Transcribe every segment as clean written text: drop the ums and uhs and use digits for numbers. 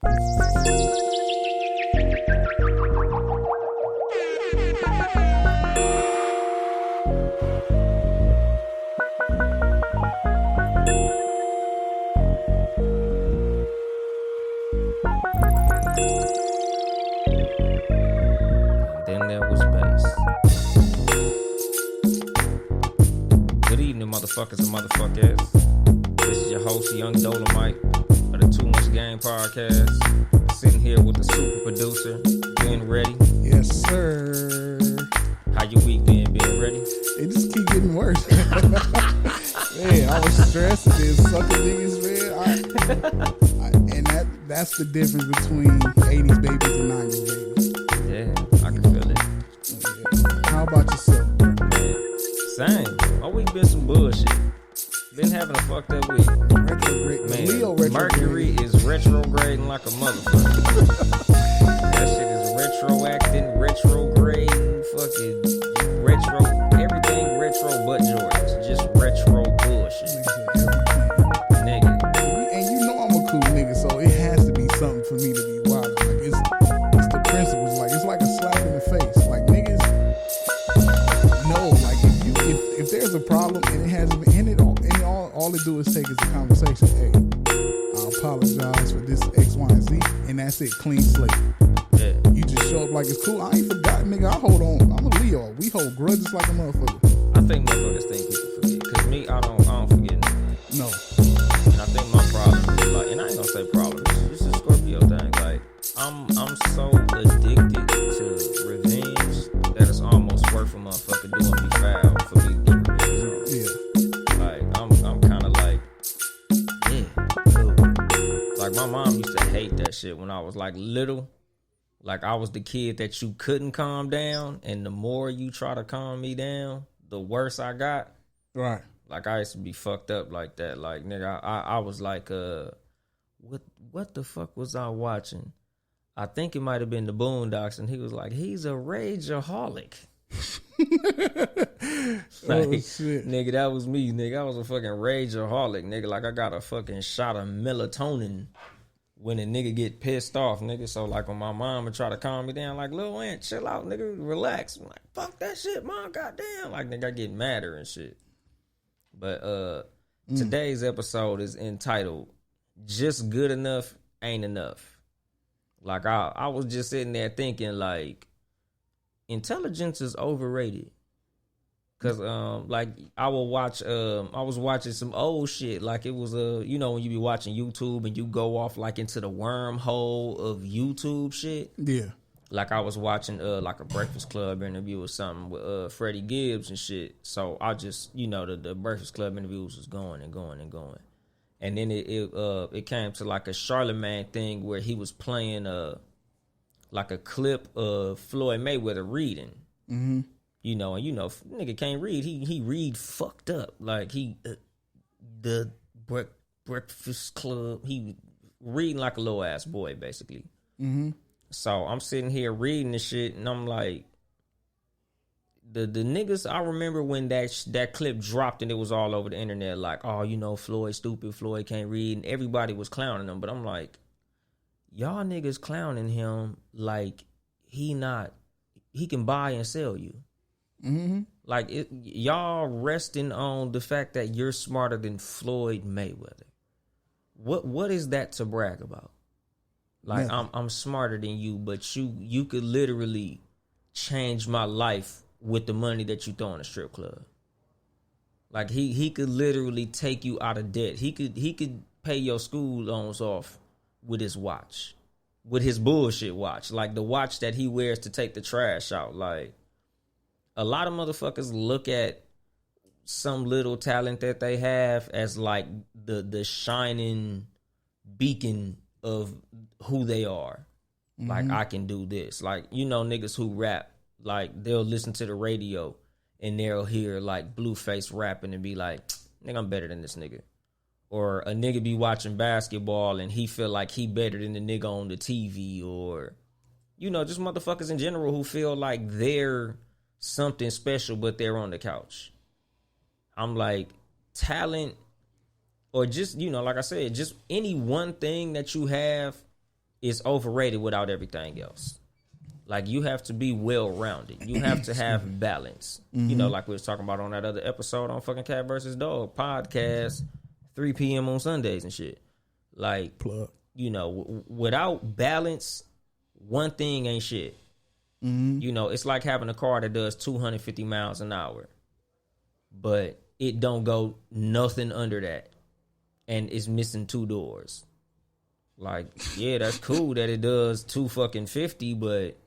Then there was bass. Good evening, motherfuckers and motherfuckers. This is your host, Young Dolemite of the Too Much Game podcast. Sitting here with the super producer, Ben Ready. Yes, sir. How your week been? Being ready? It just keep getting worse. Man, I was stressed and then sucking niggas, man. And that's the difference between 80s babies and 90s babies. Yeah, I can feel it. Yeah. How about yourself, bro? Man, same. My week been some bullshit. Been having a fucked up week. Retrograde. Man, Leo retrograde. Mercury is retrograding like a motherfucker. That shit is retroacting, retrograding, fucking retro, everything retro but George. Just retro bullshit. Nigga. And you know I'm a cool nigga, so it has to be something for me to be wild. Like it's the principles. Like it's like a slap in the face. Like niggas no, like if there's a problem and it hasn't been in it all it do is take is a conversation. Hey, I apologize for this X, Y, and Z, and that's it. Clean slate. Yeah. You just show up like it's cool. I ain't forgotten, nigga. I hold on. I'm a Leo. We hold grudges like a motherfucker. I think motherfuckers think people forget. Cause me, I don't forget nothing. No. And I think my problem is like, and I ain't gonna say problem. It's a Scorpio thing. Like I'm so addicted to revenge that it's almost worth a motherfucker doing me foul for me to get revenge. Yeah. Like I'm kind of like, yeah, cool. Like my mom used to hate that shit when I was like little. Like I was the kid that you couldn't calm down, and the more you try to calm me down, the worse I got. Right. Like I used to be fucked up like that. Like nigga, I was like, what the fuck was I watching? I think it might have been the Boondocks, and he was like, he's a rageaholic. Like, shit. Nigga, that was me, nigga. I was a fucking rageaholic, nigga. Like I got a fucking shot of melatonin when a nigga get pissed off, nigga. So like when my mom would try to calm me down, like, Lil Aunt, chill out, nigga, relax. I'm like, fuck that shit, mom, goddamn. Like nigga, I get madder and shit. But today's episode is entitled Just Good Enough Ain't Enough. Like I was just sitting there thinking like intelligence is overrated. Cause like I was watching some old shit. Like it was you know when you be watching YouTube and you go off like into the wormhole of YouTube shit. Yeah. Like I was watching like a Breakfast Club interview or something with Freddie Gibbs and shit. So I just, you know, the Breakfast Club interviews was going and going and going. And then it came to like a Charlemagne thing where he was playing like a clip of Floyd Mayweather reading. Mm-hmm. You know, and you know, nigga can't read. He read fucked up. Like the Breakfast Club, he reading like a little ass boy basically. Mm-hmm. So I'm sitting here reading this shit, and I'm like, the niggas. I remember when that clip dropped, and it was all over the internet, like, oh, you know, Floyd stupid, Floyd can't read, and everybody was clowning him. But I'm like, y'all niggas clowning him like he can buy and sell you. Mm-hmm. Like y'all resting on the fact that you're smarter than Floyd Mayweather. What is that to brag about? Like I'm smarter than you, but you could literally change my life with the money that you throw in a strip club. Like he could literally take you out of debt. He could pay your school loans off with his watch, with his bullshit watch, like the watch that he wears to take the trash out. Like a lot of motherfuckers look at some little talent that they have as like the shining beacon of who they are. Mm-hmm. Like I can do this. Like, you know, niggas who rap, like they'll listen to the radio and they'll hear like Blueface rapping and be like, nigga, I'm better than this nigga. Or a nigga be watching basketball and he feel like he better than the nigga on the TV. Or, you know, just motherfuckers in general who feel like they're something special but they're on the couch. I'm like, talent, or just, you know, like I said, just any one thing that you have is overrated without everything else. Like, you have to be well-rounded. You have to have balance. You know, like we was talking about on that other episode on fucking Cat vs. Dog podcast, 3 p.m. on Sundays and shit. Like, Plug. you know, without balance, one thing ain't shit. You know, it's like having a car that does 250 miles an hour, but it don't go nothing under that, and it's missing 2 doors. Like, yeah, that's cool that it does 250, but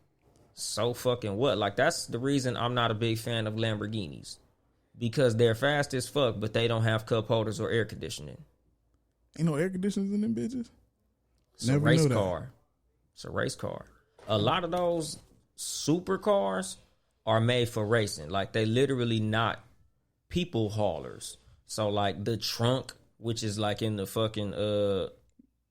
so fucking what? Like, that's the reason I'm not a big fan of Lamborghinis, because they're fast as fuck, but they don't have cup holders or air conditioning. Ain't no air conditioners in them bitches. It's a race car. It's a race car. A lot of those supercars are made for racing. Like, they literally not people haulers. So, like, the trunk, which is like in the fucking the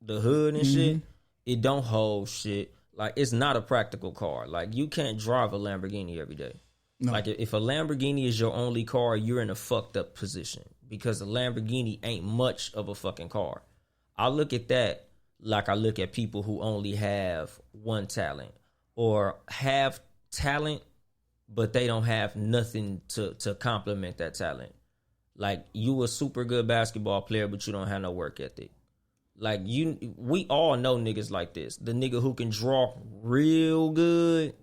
hood and shit, it don't hold shit. Like, it's not a practical car. Like, you can't drive a Lamborghini every day. No. Like, if a Lamborghini is your only car, you're in a fucked up position, because a Lamborghini ain't much of a fucking car. I look at that like I look at people who only have one talent, or have talent, but they don't have nothing to complement that talent. Like, you a super good basketball player, but you don't have no work ethic. Like, we all know niggas like this. The nigga who can draw real good.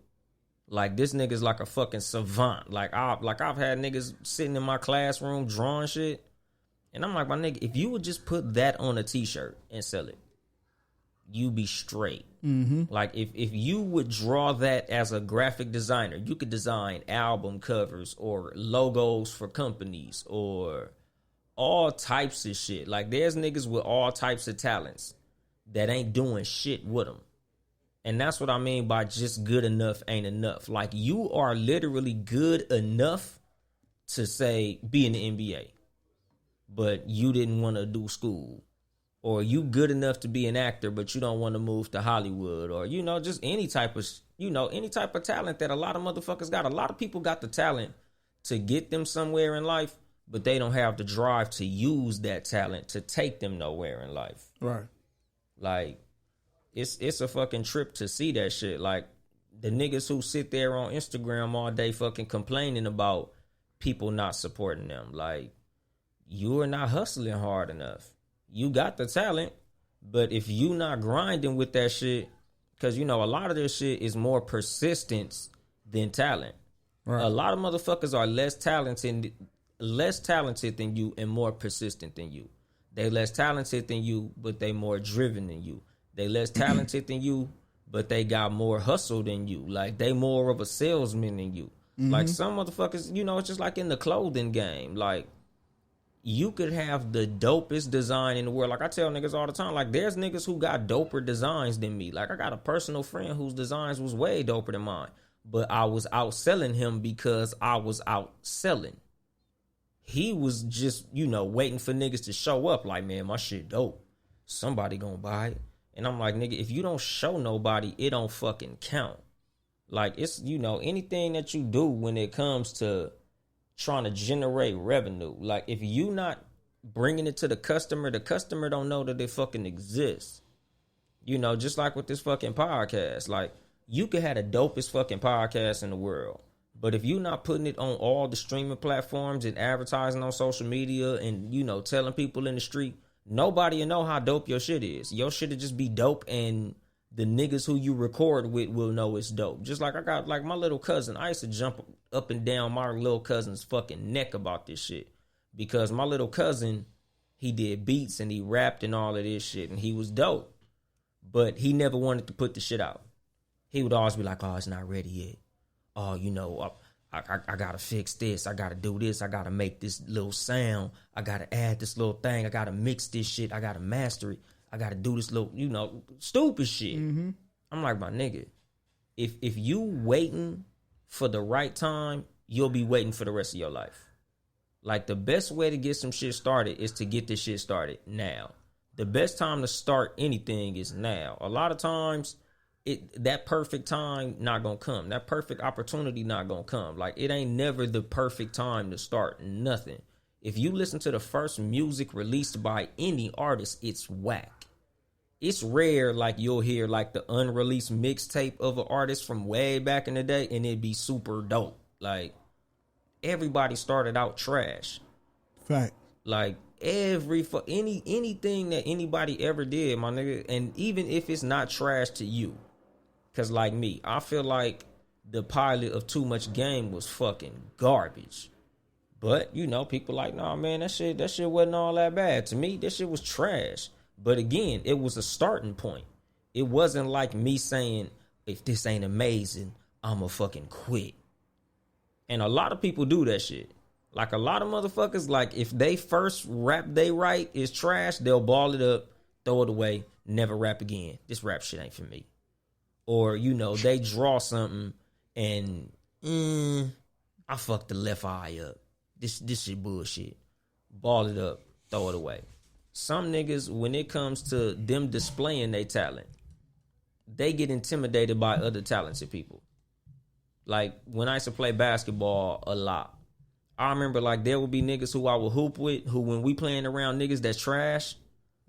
Like, this nigga's like a fucking savant. Like I've had niggas sitting in my classroom drawing shit, and I'm like, my nigga, if you would just put that on a t-shirt and sell it, you be straight. Like, if you would draw that as a graphic designer, you could design album covers or logos for companies or all types of shit. Like, there's niggas with all types of talents that ain't doing shit with them. And that's what I mean by just good enough ain't enough. Like, you are literally good enough to say be in the NBA, but you didn't want to do school. Or you good enough to be an actor, but you don't want to move to Hollywood. Or, you know, just any type of talent that a lot of motherfuckers got. A lot of people got the talent to get them somewhere in life, but they don't have the drive to use that talent to take them nowhere in life. Right. Like, it's a fucking trip to see that shit. Like, the niggas who sit there on Instagram all day fucking complaining about people not supporting them. Like, you are not hustling hard enough. You got the talent, but if you not grinding with that shit, because, you know, a lot of this shit is more persistence than talent. Right. A lot of motherfuckers are less talented than you and more persistent than you. They less talented than you, but they more driven than you. They less talented than you, but they got more hustle than you. Like, they more of a salesman than you. Like, some motherfuckers, you know, it's just like in the clothing game. Like, you could have the dopest design in the world. Like, I tell niggas all the time, like, there's niggas who got doper designs than me. Like, I got a personal friend whose designs was way doper than mine, but I was outselling him because I was outselling. He was just, you know, waiting for niggas to show up. Like, man, my shit dope. Somebody gonna buy it. And I'm like, nigga, if you don't show nobody, it don't fucking count. Like, it's, you know, anything that you do when it comes to trying to generate revenue. Like, if you not bringing it to the customer don't know that it fucking exists. You know, just like with this fucking podcast. Like, you could have the dopest fucking podcast in the world, but if you not putting it on all the streaming platforms and advertising on social media and, you know, telling people in the street, nobody will know how dope your shit is. Your shit will just be dope, and the niggas who you record with will know it's dope. Just like I got, like, my little cousin. I used to jump up and down my little cousin's fucking neck about this shit, because my little cousin, he did beats and he rapped and all of this shit, and he was dope, but he never wanted to put the shit out. He would always be like, oh, it's not ready yet. Oh, you know, I gotta fix this. I gotta do this. I gotta make this little sound. I gotta add this little thing. I gotta mix this shit. I gotta master it. I gotta do this little, you know, stupid shit. I'm like, my nigga, if you waiting for the right time, you'll be waiting for the rest of your life. Like, the best way to get some shit started is to get this shit started now. The best time to start anything is now. A lot of times, that perfect time not gonna come. That perfect opportunity not gonna come. Like, it ain't never the perfect time to start nothing. If you listen to the first music released by any artist, it's whack. it's rare, like, you'll hear, like, the unreleased mixtape of an artist from way back in the day, and it'd be super dope. Like, everybody started out trash. Fact. Like, anything that anybody ever did, my nigga, and even if it's not trash to you, because, like me, I feel like the pilot of Too Much Game was fucking garbage. But, you know, people like, nah, man, that shit wasn't all that bad. To me, that shit was trash. But again, it was a starting point. It wasn't like me saying, if this ain't amazing, I'ma fucking quit. And a lot of people do that shit. Like, a lot of motherfuckers, like, if they first rap they write is trash, they'll ball it up, throw it away, never rap again. This rap shit ain't for me. Or, you know, they draw something and, I fucked the left eye up. This shit bullshit. Ball it up, throw it away. Some niggas, when it comes to them displaying their talent, they get intimidated by other talented people. Like, when I used to play basketball a lot, I remember, like, there would be niggas who I would hoop with, who, when we playing around niggas that's trash,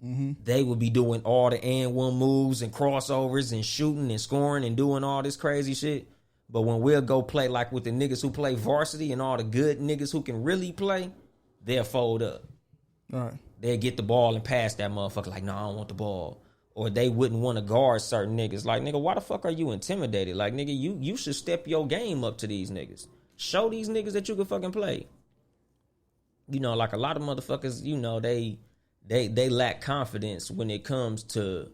they would be doing all the and one moves and crossovers and shooting and scoring and doing all this crazy shit. But when we'll go play, like, with the niggas who play varsity and all the good niggas who can really play, they'll fold up. All right. They'll get the ball and pass that motherfucker like, nah, I don't want the ball. Or they wouldn't want to guard certain niggas. Like, nigga, why the fuck are you intimidated? Like, nigga, you should step your game up to these niggas. Show these niggas that you can fucking play. You know, like, a lot of motherfuckers, you know, they lack confidence when it comes to,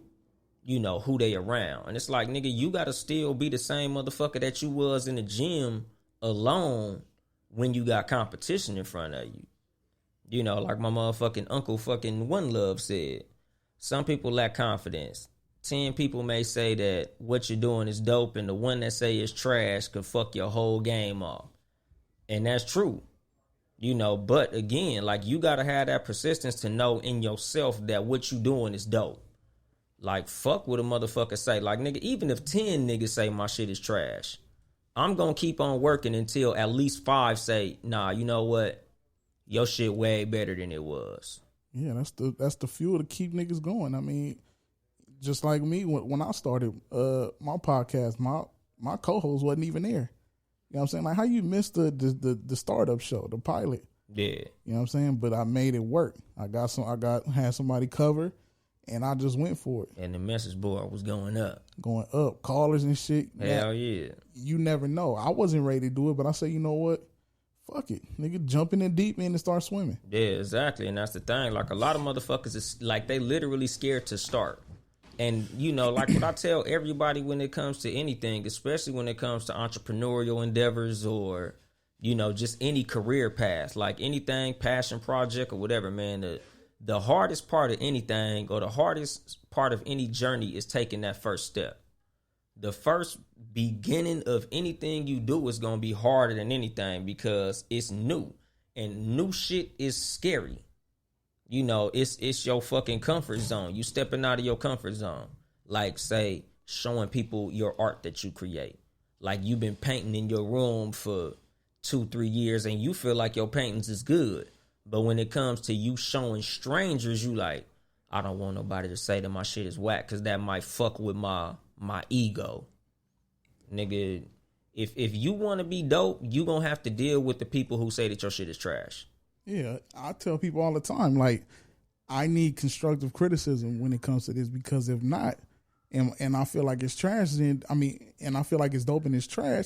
you know, who they around. And it's like, nigga, you got to still be the same motherfucker that you was in the gym alone when you got competition in front of you. You know, like my motherfucking uncle fucking One Love said, some people lack confidence. 10 people may say that what you're doing is dope, and the one that say it's trash could fuck your whole game off. And that's true. You know, but again, like, you got to have that persistence to know in yourself that what you doing is dope. Like, fuck what a motherfucker say. Like, nigga, even if 10 niggas say my shit is trash, I'm going to keep on working until at least 5 say, nah, you know what? Your shit way better than it was. Yeah, that's the fuel to keep niggas going. I mean, just like me, when I started my podcast, my co-host wasn't even there. You know what I'm saying? Like, how you missed the startup show, the pilot? Yeah. You know what I'm saying? But I made it work. Had somebody cover, and I just went for it. And the message board was going up. Callers and shit. Hell yeah. You never know. I wasn't ready to do it, but I said, you know what? Fuck it. Nigga, jump in the deep end and start swimming. Yeah, exactly. And that's the thing. Like, a lot of motherfuckers is like, they literally scared to start. And, you know, like what I tell everybody when it comes to anything, especially when it comes to entrepreneurial endeavors or, you know, just any career path, like anything, passion project or whatever, man, the hardest part of anything or the hardest part of any journey is taking that first step. The first beginning of anything you do is going to be harder than anything because it's new, and new shit is scary. You know, it's your fucking comfort zone. You stepping out of your comfort zone. Like, say, showing people your art that you create. Like, you've been painting in your room for 2-3 years and you feel like your paintings is good. But when it comes to you showing strangers, you like, I don't want nobody to say that my shit is whack because that might fuck with my ego. Nigga, if you want to be dope, you gonna have to deal with the people who say that your shit is trash. Yeah, I tell people all the time, like, I need constructive criticism when it comes to this, because if not, and I feel like it's trash, then and I feel like it's dope and it's trash,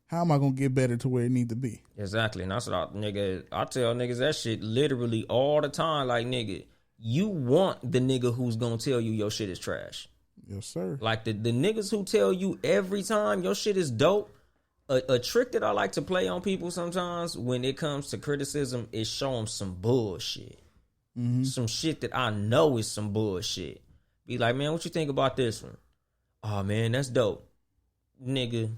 how am I gonna get better to where it need to be? Exactly. And that's what I tell niggas that shit literally all the time. Like, nigga, you want the nigga who's gonna tell you your shit is trash. Yes, sir. Like, the niggas who tell you every time your shit is dope. A trick that I like to play on people sometimes when it comes to criticism is show them some bullshit. Mm-hmm. Some shit that I know is some bullshit. Be like, man, what you think about this one? Oh, man, that's dope. Nigga,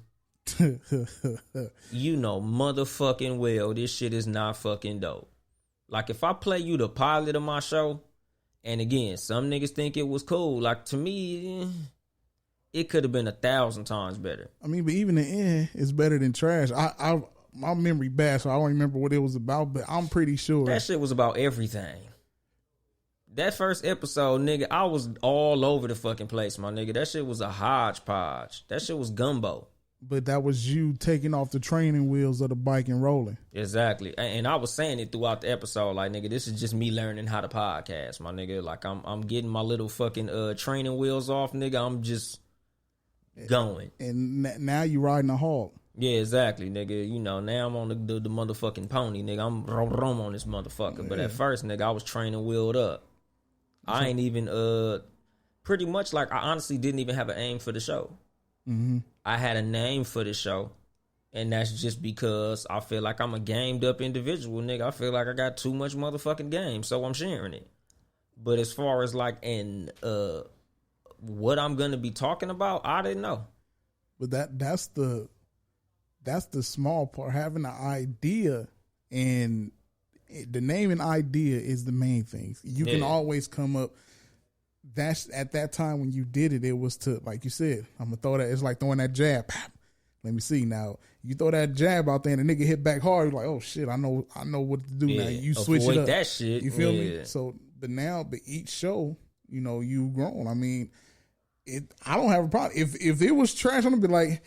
you know motherfucking well this shit is not fucking dope. Like, if I play you the pilot of my show, and again, some niggas think it was cool. Like, to me, it could have been 1,000 times better. I mean, but even the end is better than trash. My memory bad, so I don't remember what it was about, but I'm pretty sure that shit was about everything. That first episode, nigga, I was all over the fucking place, my nigga. That shit was a hodgepodge. That shit was gumbo. But that was you taking off the training wheels of the bike and rolling. Exactly. And I was saying it throughout the episode, like, nigga, this is just me learning how to podcast, my nigga. Like, I'm getting my little fucking training wheels off, nigga. I'm just going. And now you riding a hog. Yeah, exactly, nigga. You know, now I'm on the motherfucking pony, nigga. I'm rom on this motherfucker. Yeah. But at first, nigga, I was training wheeled up. I ain't even pretty much like I honestly didn't even have an aim for the show. Mm-hmm. I had a name for the show, and that's just because I feel like I'm a gamed up individual, nigga. I feel like I got too much motherfucking game, so I'm sharing it. But as far as like what I'm gonna be talking about, I didn't know. But that's the small part. Having an idea, and the name and idea is the main thing. You can always come up. That's at that time when you did it, it was to, like you said, I'm gonna throw that. It's like throwing that jab. Let me see now. You throw that jab out there and the nigga hit back hard. You're like, oh shit, I know what to do now. You switch it up. That shit. You feel me? So, but each show, you know, you've grown. I mean, I don't have a problem. If it was trash, I'm gonna be like,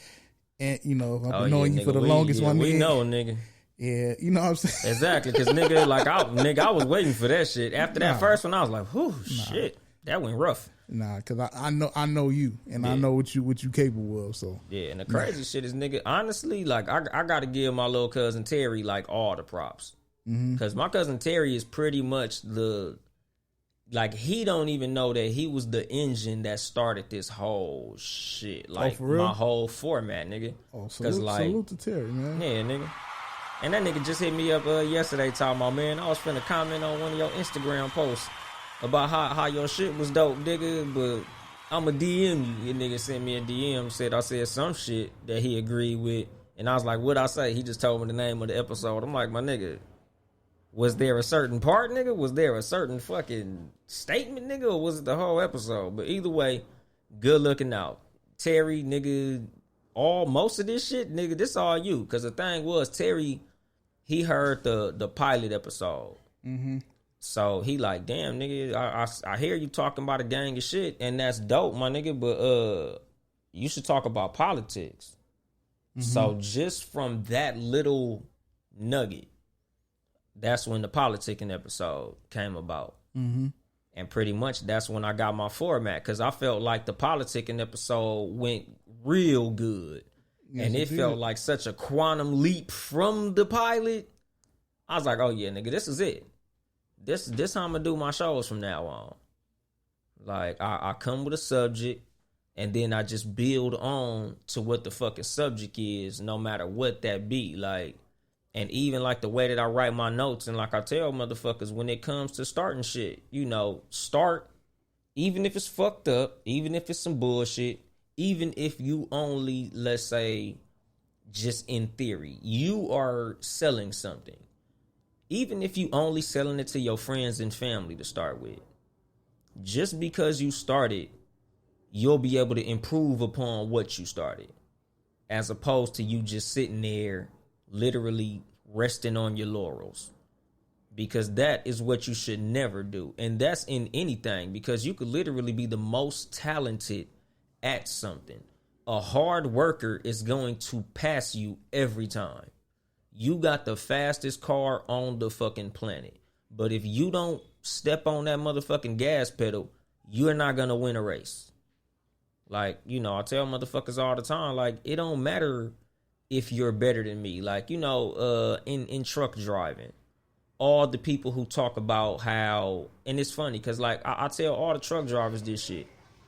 and you know, I've been knowing you for the longest one. We know, nigga. Yeah, you know what I'm saying? Exactly, because nigga, like I was waiting for that shit. After that first one, I was like, whew, shit. That went rough. Nah, because I know you, and I know what you capable of. So yeah, and the crazy shit is, nigga, honestly, like I got to give my little cousin Terry like all the props, because my cousin Terry is pretty much he don't even know that he was the engine that started this whole shit, like my whole format, nigga. Oh, salute to Terry, man. Yeah, nigga. And that nigga just hit me up yesterday talking about, man, I was finna comment on one of your Instagram posts about how your shit was dope, nigga, but I'ma DM you. Your nigga sent me a DM, said I said some shit that he agreed with, and I was like, what'd I say? He just told me the name of the episode. I'm like, my nigga, was there a certain part, nigga? Was there a certain fucking statement, nigga, or was it the whole episode? But either way, good looking out. Terry, nigga, most of this shit, nigga, this all you. Because the thing was, Terry, he heard the pilot episode. Mm-hmm. So he like, damn, nigga, I hear you talking about a gang of shit, and that's dope, my nigga, but you should talk about politics. Mm-hmm. So just from that little nugget, that's when the politicking episode came about. Mm-hmm. And pretty much that's when I got my format, because I felt like the politicking episode went real good. Yes, and it felt like such a quantum leap from the pilot. I was like, oh yeah, nigga, this is it. This how I'm gonna do my shows from now on. Like I come with a subject, and then I just build on to what the fucking subject is, no matter what that be. Like, and even like the way that I write my notes, and like I tell motherfuckers, when it comes to starting shit, you know, start, even if it's fucked up, even if it's some bullshit, even if you only, let's say, just in theory, you are selling something. Even if you only selling it to your friends and family to start with, just because you started, you'll be able to improve upon what you started, as opposed to you just sitting there literally resting on your laurels, because that is what you should never do. And that's in anything, because you could literally be the most talented at something. A hard worker is going to pass you every time. You got the fastest car on the fucking planet, but if you don't step on that motherfucking gas pedal, you're not gonna win a race. Like, you know, I tell motherfuckers all the time, like, it don't matter if you're better than me. Like, you know, in truck driving, all the people who talk about how, and it's funny because, like, I tell all the truck drivers this shit.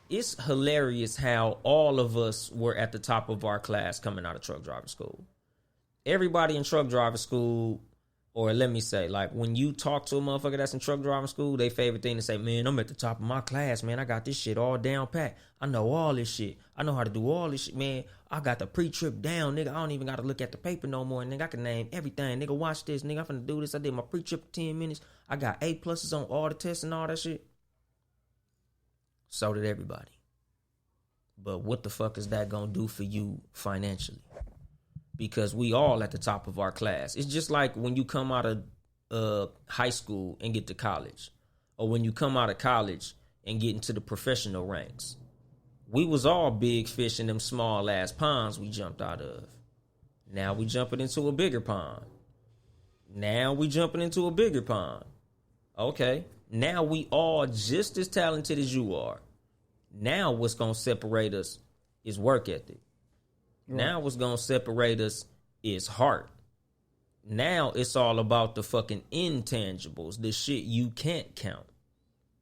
It's hilarious how all of us were at the top of our class coming out of truck driving school. Everybody in truck driving school, or let me say, like, when you talk to a motherfucker that's in truck driving school, they favorite thing to say, man, I'm at the top of my class, man. I got this shit all down pat. I know all this shit. I know how to do all this shit, man. I got the pre-trip down, nigga. I don't even got to look at the paper no more, nigga. I can name everything. Nigga, watch this, nigga. I'm finna do this. I did my pre-trip for 10 minutes. I got A+ on all the tests and all that shit. So did everybody. But what the fuck is that gonna do for you financially? Because we all at the top of our class. It's just like when you come out of high school and get to college. or when you come out of college and get into the professional ranks. We was all big fish in them small ass ponds we jumped out of. Now we jumping into a bigger pond. Now we jumping into a bigger pond. Okay. Now we all just as talented as you are. Now what's going to separate us is work ethic. Right. Now what's going to separate us is heart. Now it's all about the fucking intangibles, the shit you can't count.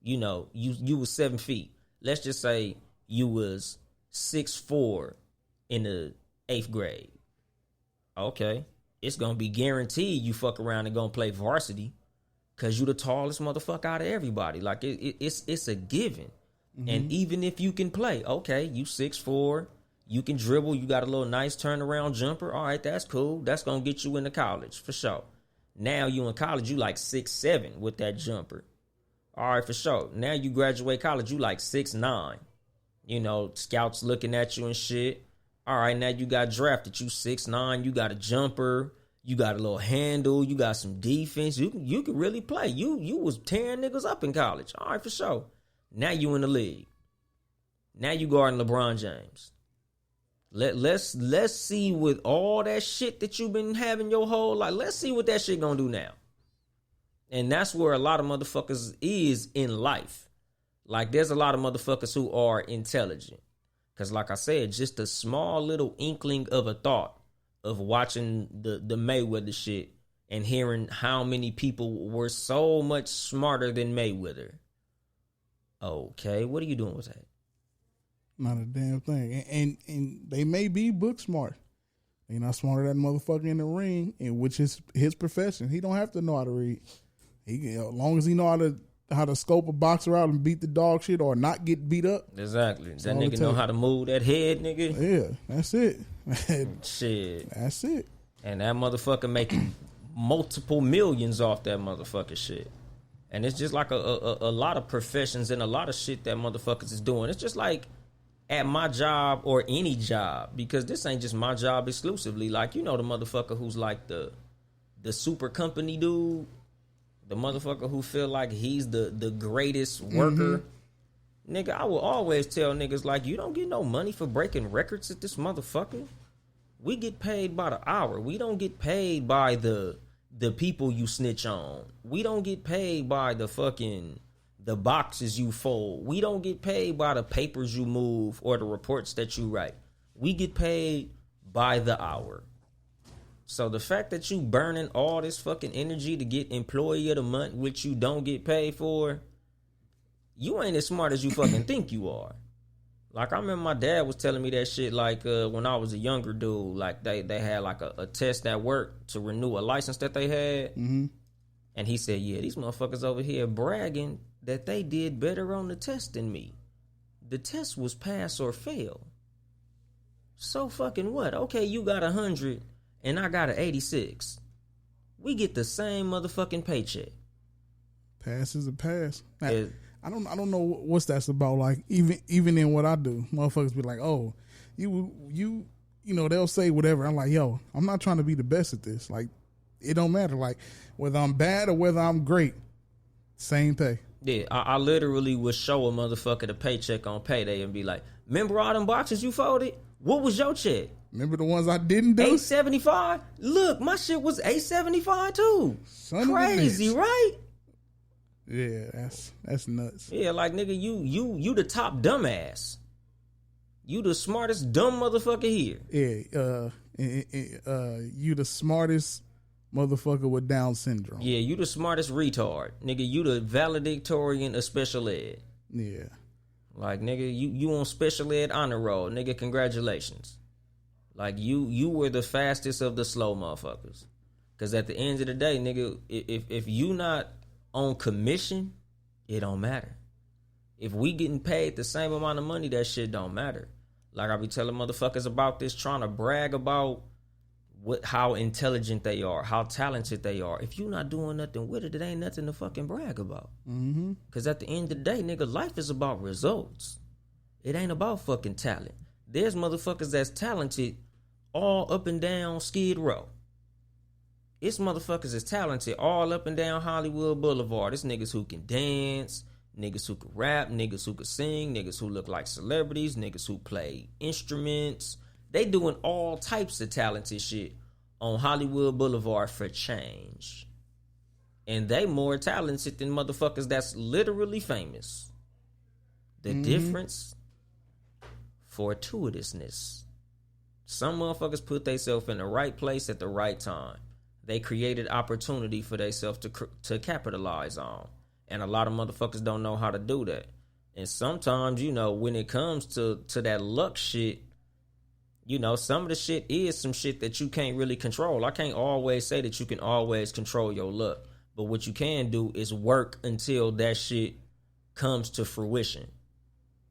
You know, you was 7 feet. Let's just say you was 6'4" in the 8th grade. Okay. It's going to be guaranteed you fuck around and going to play varsity because you the tallest motherfucker out of everybody. Like, it's a given. Mm-hmm. And even if you can play, okay, you 6'4", you can dribble, you got a little nice turnaround jumper. All right, that's cool. That's going to get you into college for sure. Now you in college, you like 6'7" with that jumper. All right, for sure. Now you graduate college, you like 6'9". You know, scouts looking at you and shit. All right, now you got drafted. You 6'9", you got a jumper, you got a little handle, you got some defense. You can really play. You was tearing niggas up in college. All right, for sure. Now you in the league. Now you guarding LeBron James. Let's see with all that shit that you've been having your whole life. Let's see what that shit gonna do now. And that's where a lot of motherfuckers is in life. Like, there's a lot of motherfuckers who are intelligent. Because like I said, just a small little inkling of a thought of watching the Mayweather shit and hearing how many people were so much smarter than Mayweather. Okay, what are you doing with that? Not a damn thing. And they may be book smart. They not smarter than that motherfucker in the ring, and which is his profession. He don't have to know how to read. As long as he know how to scope a boxer out and beat the dog shit or not get beat up. Exactly. That nigga know how to move that head, nigga. Yeah, that's it. Shit. That's it. And that motherfucker making multiple millions off that motherfucker shit. And it's just like a lot of professions and a lot of shit that motherfuckers is doing. It's just like at my job or any job, because this ain't just my job exclusively. Like, you know, the motherfucker who's like the super company dude, the motherfucker who feel like he's the greatest worker. Mm-hmm. Nigga, I will always tell niggas, like, you don't get no money for breaking records at this motherfucker. We get paid by the hour. We don't get paid by the people you snitch on. We don't get paid by the boxes you fold. We don't get paid by the papers you move or the reports that you write. We get paid by the hour. So the fact that you burning all this fucking energy to get employee of the month, which you don't get paid for, you ain't as smart as you fucking think you are. Like, I remember my dad was telling me that shit, like, when I was a younger dude, like, they had, like, a test at work to renew a license that they had. Mm-hmm. And he said, yeah, these motherfuckers over here bragging that they did better on the test than me. The test was pass or fail. So fucking what? Okay, you got 100 and I got an 86. We get the same motherfucking paycheck. Pass is a pass. I don't know what's that's about. Like, even in what I do, motherfuckers be like, oh, you know, they'll say whatever. I'm like, yo, I'm not trying to be the best at this. Like, it don't matter. Like, whether I'm bad or whether I'm great, same pay. Yeah, I literally would show a motherfucker the paycheck on payday and be like, remember all them boxes you folded? What was your check? Remember the ones I didn't do? $875. Look, my shit was $875 too. Crazy, right? Yeah, that's nuts. Yeah, like, nigga, you the top dumbass. You the smartest dumb motherfucker here. Yeah, you the smartest motherfucker with Down syndrome. Yeah, you the smartest retard. Nigga, you the valedictorian of special ed. Yeah. Like, nigga, you on special ed honor roll. Nigga, congratulations. Like, you were the fastest of the slow motherfuckers. Because at the end of the day, nigga, if you not on commission, it don't matter. If we getting paid the same amount of money, that shit don't matter. Like, I be telling motherfuckers about this, trying to brag about how intelligent they are, how talented they are. If you not doing nothing with it, it ain't nothing to fucking brag about. Mm-hmm. Because at the end of the day, nigga, life is about results. It ain't about fucking talent. There's motherfuckers that's talented all up and down Skid Row. It's motherfuckers is talented all up and down Hollywood Boulevard. It's niggas who can dance, niggas who can rap, niggas who can sing, niggas who look like celebrities, niggas who play instruments. They doing all types of talented shit on Hollywood Boulevard for change. And they more talented than motherfuckers that's literally famous. The difference, fortuitousness. Some motherfuckers put themselves in the right place at the right time. They created opportunity for themselves to capitalize on. And a lot of motherfuckers don't know how to do that. And sometimes, you know, when it comes to that luck shit, you know, some of the shit is some shit that you can't really control. I can't always say that you can always control your luck. But what you can do is work until that shit comes to fruition.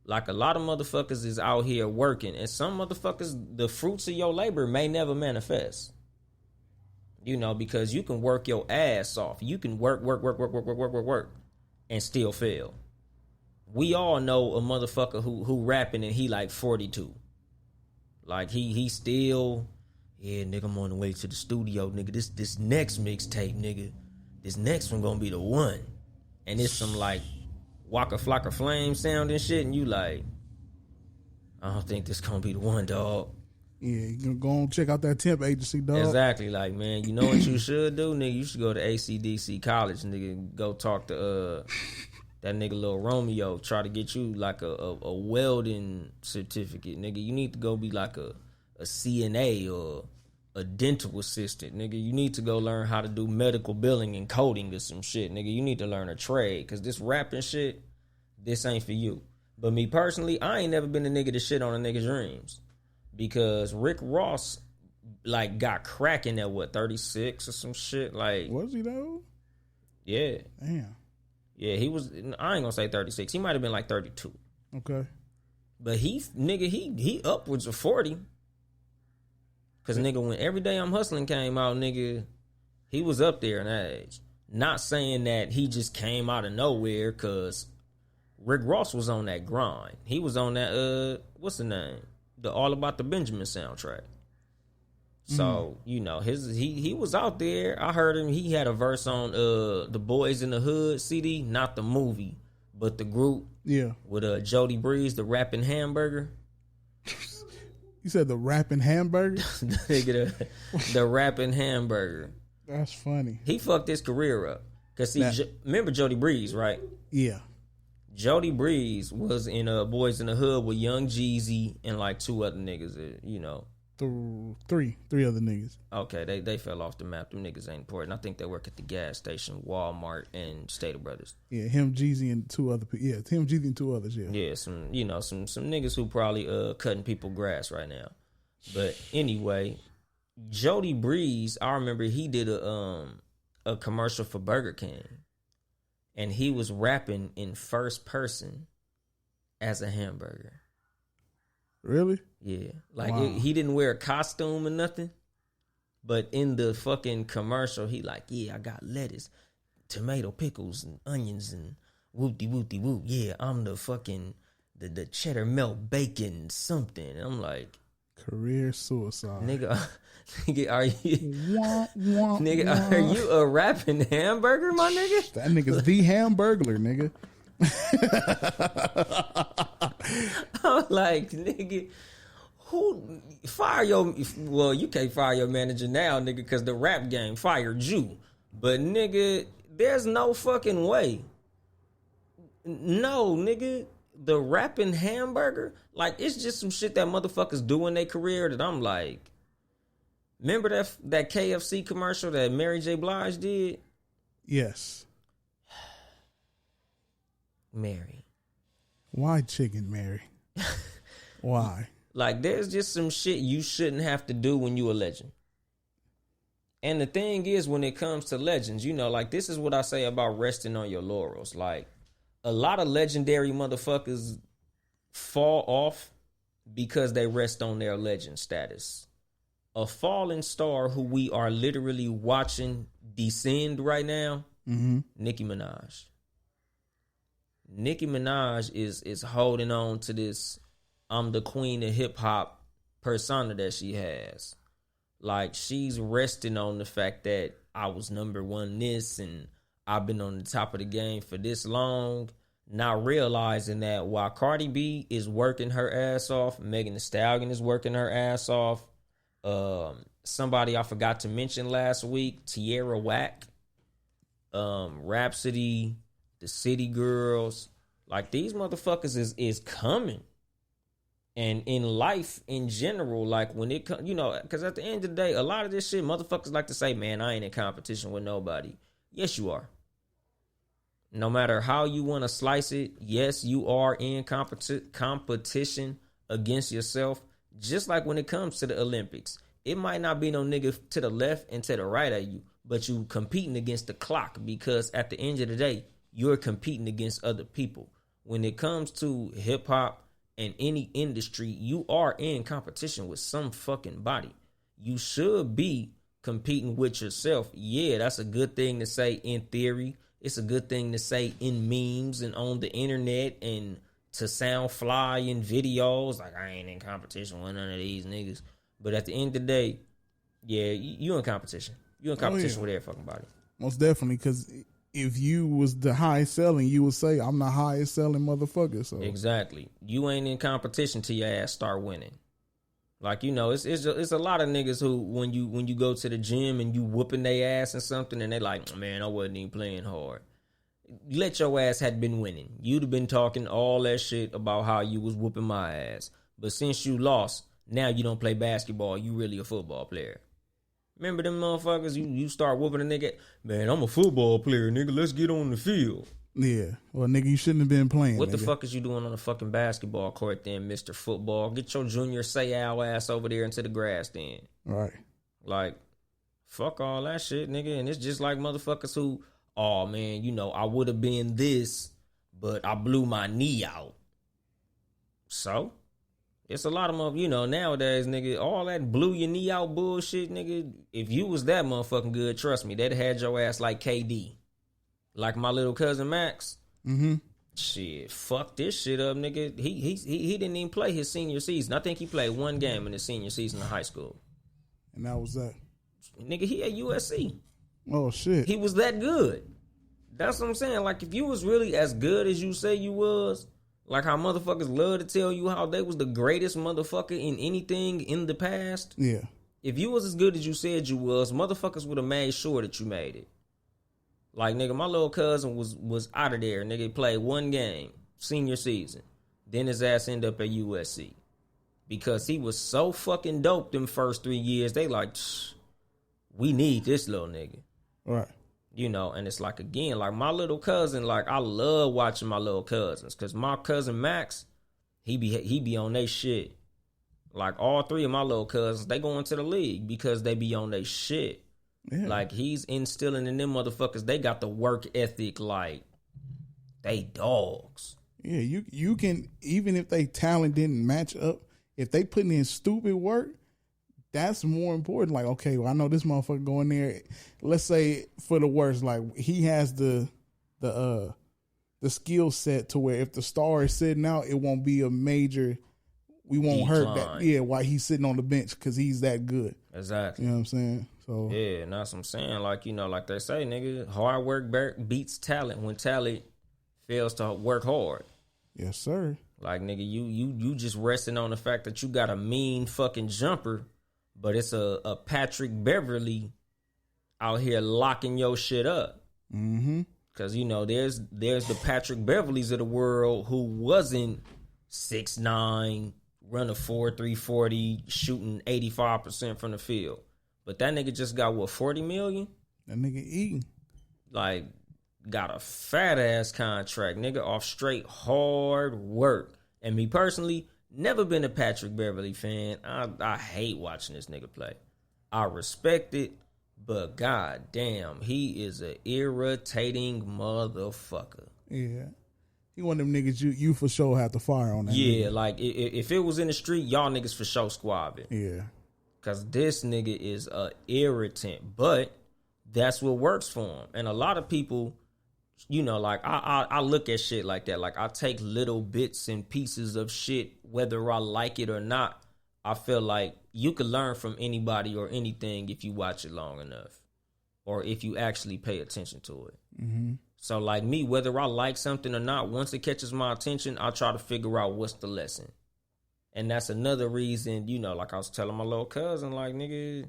Like a lot of motherfuckers is out here working. And some motherfuckers, the fruits of your labor may never manifest. You know, because you can work your ass off. You can work, and still fail. We all know a motherfucker who rapping and he like 42. Like he still, yeah, nigga, I'm on the way to the studio, nigga. This next mixtape, nigga. This next one gonna be the one. And it's some like Waka Flocka Flame sound and shit, and you like, I don't think this gonna be the one, dog. Yeah, you gonna go and check out that temp agency, dog. Exactly. Like, man, you know what you should do, nigga? You should go to ACDC College, nigga. Go talk to that nigga Lil Romeo. Try to get you like a welding certificate, nigga. You need to go be like a CNA or a dental assistant, nigga. You need to go learn how to do medical billing and coding or some shit, nigga. You need to learn a trade, because this rapping shit, this ain't for you. But me personally, I ain't never been a nigga to shit on a nigga's dreams. Because Rick Ross, like, got cracking at, what, 36 or some shit? Like, was he, though? Yeah. Damn. Yeah, he was, I ain't gonna say 36. He might have been, like, 32. Okay. But he upwards of 40. Because, nigga, when Every Day I'm Hustling came out, nigga, he was up there in that age. Not saying that he just came out of nowhere, because Rick Ross was on that grind. He was on that, what's the name? The All About the Benjamin soundtrack. So, you know, he was out there. I heard him. He had a verse on the Boys in the Hood CD, not the movie, but the group. Yeah. With Jody Breeze, the rapping hamburger. You said the rapping hamburger? Nigga, the rapping hamburger. That's funny. He fucked his career up. Because, remember Jody Breeze, right? Yeah. Jody Breeze was in Boys in the Hood with Young Jeezy and like two other niggas, you know. Three other niggas. Okay, they fell off the map. Them niggas ain't important. I think they work at the gas station, Walmart, and Stater Brothers. Yeah, him, Jeezy, and two other people. Yeah, him, Jeezy, and two others, yeah. Yeah, some niggas who probably cutting people grass right now. But anyway, Jody Breeze, I remember he did a commercial for Burger King. And he was rapping in first person as a hamburger. Really? Yeah. Like, he didn't wear a costume or nothing. But in the fucking commercial, he like, yeah, I got lettuce, tomato, pickles, and onions, and whoop-de-whoop-de-whoop. Yeah, I'm the fucking, the cheddar melt bacon something. And I'm like, career suicide. Nigga, are you a rapping hamburger, my nigga? That nigga's the Hamburglar, nigga. I'm like, nigga, who fire your? Well, you can't fire your manager now, nigga, because the rap game fired you. But nigga, there's no fucking way. No, nigga. The rapping hamburger, like, it's just some shit that motherfuckers do in their career that I'm like, remember that KFC commercial that Mary J. Blige did? Yes. Mary. Why chicken, Mary? Why? Like, there's just some shit you shouldn't have to do when you a legend. And the thing is, when it comes to legends, you know, like, this is what I say about resting on your laurels. Like, a lot of legendary motherfuckers fall off because they rest on their legend status. A fallen star who we are literally watching descend right now, Nicki Minaj. Nicki Minaj is holding on to this I'm the queen of hip hop persona that she has. Like, she's resting on the fact that I was number one this and I've been on the top of the game for this long, not realizing that while Cardi B is working her ass off, Megan Thee Stallion is working her ass off. Somebody I forgot to mention last week, Tierra Whack, Rhapsody, the City Girls, like these motherfuckers is coming. And in life in general, like when it comes, you know, because at the end of the day, a lot of this shit, motherfuckers like to say, man, I ain't in competition with nobody. Yes, you are. No matter how you want to slice it, yes, you are in competition against yourself. Just like when it comes to the Olympics. It might not be no nigga to the left and to the right of you, but you competing against the clock because at the end of the day, you're competing against other people. When it comes to hip hop and any industry, you are in competition with some fucking body. You should be competing with yourself. Yeah, that's a good thing to say in theory. It's a good thing to say in memes and on the internet and to sound fly in videos. Like, I ain't in competition with none of these niggas. But at the end of the day, yeah, you in competition. You in competition with every fucking body. Most definitely, because if you was the highest selling, you would say, I'm the highest selling motherfucker. So exactly. You ain't in competition till your ass start winning. Like, you know, it's a lot of niggas who, when you go to the gym and you whooping their ass and something, and they like, man, I wasn't even playing hard. Let your ass had been winning. You'd have been talking all that shit about how you was whooping my ass. But since you lost, now you don't play basketball. You really a football player. Remember them motherfuckers? You start whooping a nigga. Man, I'm a football player, nigga. Let's get on the field. Yeah. Well, nigga, you shouldn't have been playing. What the fuck is you doing on the fucking basketball court then, Mr. Football? Get your Junior Seau ass over there into the grass then. Right. Like, fuck all that shit, nigga. And it's just like motherfuckers who, oh, man, you know, I would have been this, but I blew my knee out. So? It's a lot of you know, nowadays, nigga, all that blew your knee out bullshit, nigga. If you was that motherfucking good, trust me, they'd have had your ass like KD. Like my little cousin Max. Mm-hmm. Shit, fuck this shit up, nigga. He didn't even play his senior season. I think he played one game in his senior season of high school. And that was that. Nigga, he at USC. Oh, shit. He was that good. That's what I'm saying. Like, if you was really as good as you say you was, like how motherfuckers love to tell you how they was the greatest motherfucker in anything in the past. Yeah. If you was as good as you said you was, motherfuckers would have made sure that you made it. Like, nigga, my little cousin was out of there. Nigga, played one game, senior season. Then his ass ended up at USC. Because he was so fucking dope them first 3 years. They like, we need this little nigga. Right. You know, and it's like, again, like my little cousin, like I love watching my little cousins. Because my cousin Max, he be on they shit. Like all three of my little cousins, they go into the league because they be on they shit. Yeah. Like he's instilling in them motherfuckers, they got the work ethic like they dogs. Yeah, you can, even if they talent didn't match up, if they putting in stupid work, that's more important. Like, okay, well, I know this motherfucker going there. Let's say for the worst, like he has the skill set to where if the star is sitting out, it won't be a major. We won't hurt that. Yeah, while he's sitting on the bench because he's that good. Exactly. You know what I'm saying? So yeah, and that's what I'm saying. Like, you know, like they say, nigga, hard work beats talent when talent fails to work hard. Yes, sir. Like, nigga, you just resting on the fact that you got a mean fucking jumper, but it's a Patrick Beverly out here locking your shit up. Mm-hmm. Because, you know, there's the Patrick Beverleys of the world who wasn't 6'9", run a 4.3 40, shooting 85% from the field. But that nigga just got, what, 40 million? That nigga eating. Like, got a fat-ass contract, nigga, off straight hard work. And me personally, never been a Patrick Beverly fan. I hate watching this nigga play. I respect it, but goddamn, he is an irritating motherfucker. Yeah. He one of them niggas you for sure have to fire on that. Yeah, nigga. like, if it was in the street, y'all niggas for sure squabbing. Yeah. Because this nigga is a irritant, but that's what works for him. And a lot of people, you know, like, I look at shit like that. Like, I take little bits and pieces of shit, whether I like it or not. I feel like you can learn from anybody or anything if you watch it long enough, or if you actually pay attention to it. Mm-hmm. So like me, whether I like something or not, once it catches my attention, I'll try to figure out what's the lesson. And that's another reason, you know, like I was telling my little cousin, like, nigga,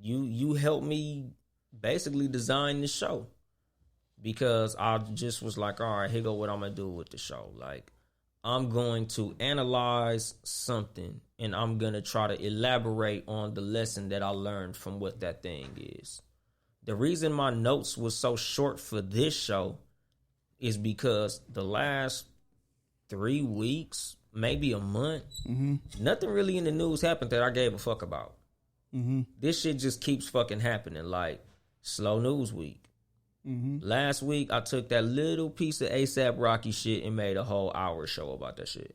you helped me basically design the show. Because I just was like, all right, here go what I'm going to do with the show. Like, I'm going to analyze something, and I'm going to try to elaborate on the lesson that I learned from what that thing is. The reason my notes was so short for this show is because the last 3 weeks, maybe a month, nothing really in the news happened that I gave a fuck about. This shit just keeps fucking happening, like slow news week. Last week, I took that little piece of ASAP Rocky shit and made a whole hour show about that shit.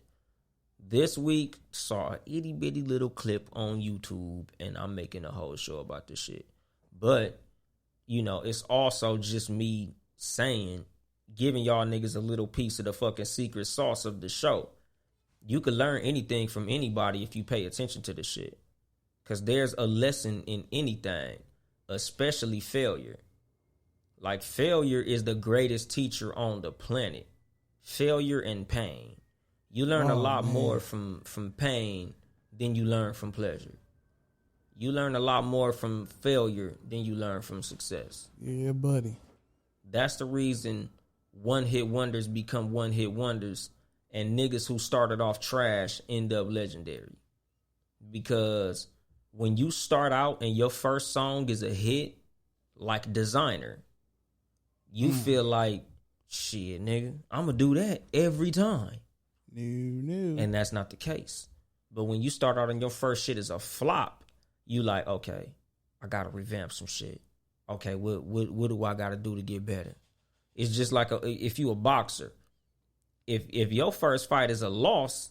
This week, saw an itty bitty little clip on YouTube, and I'm making a whole show about this shit. But, you know, it's also just me saying, giving y'all niggas a little piece of the fucking secret sauce of the show. You can learn anything from anybody if you pay attention to the shit. Because there's a lesson in anything, especially failure. Like, failure is the greatest teacher on the planet. Failure and pain. You learn a lot more from pain than you learn from pleasure. You learn a lot more from failure than you learn from success. Yeah, buddy. That's the reason one-hit wonders become one-hit wonders, and niggas who started off trash end up legendary. Because when you start out and your first song is a hit, like Designer, you feel like, shit, nigga, I'm going to do that every time. No. And that's not the case. But when you start out and your first shit is a flop, you like, okay, I got to revamp some shit. Okay, what do I got to do to get better? It's just like if you a boxer. If your first fight is a loss,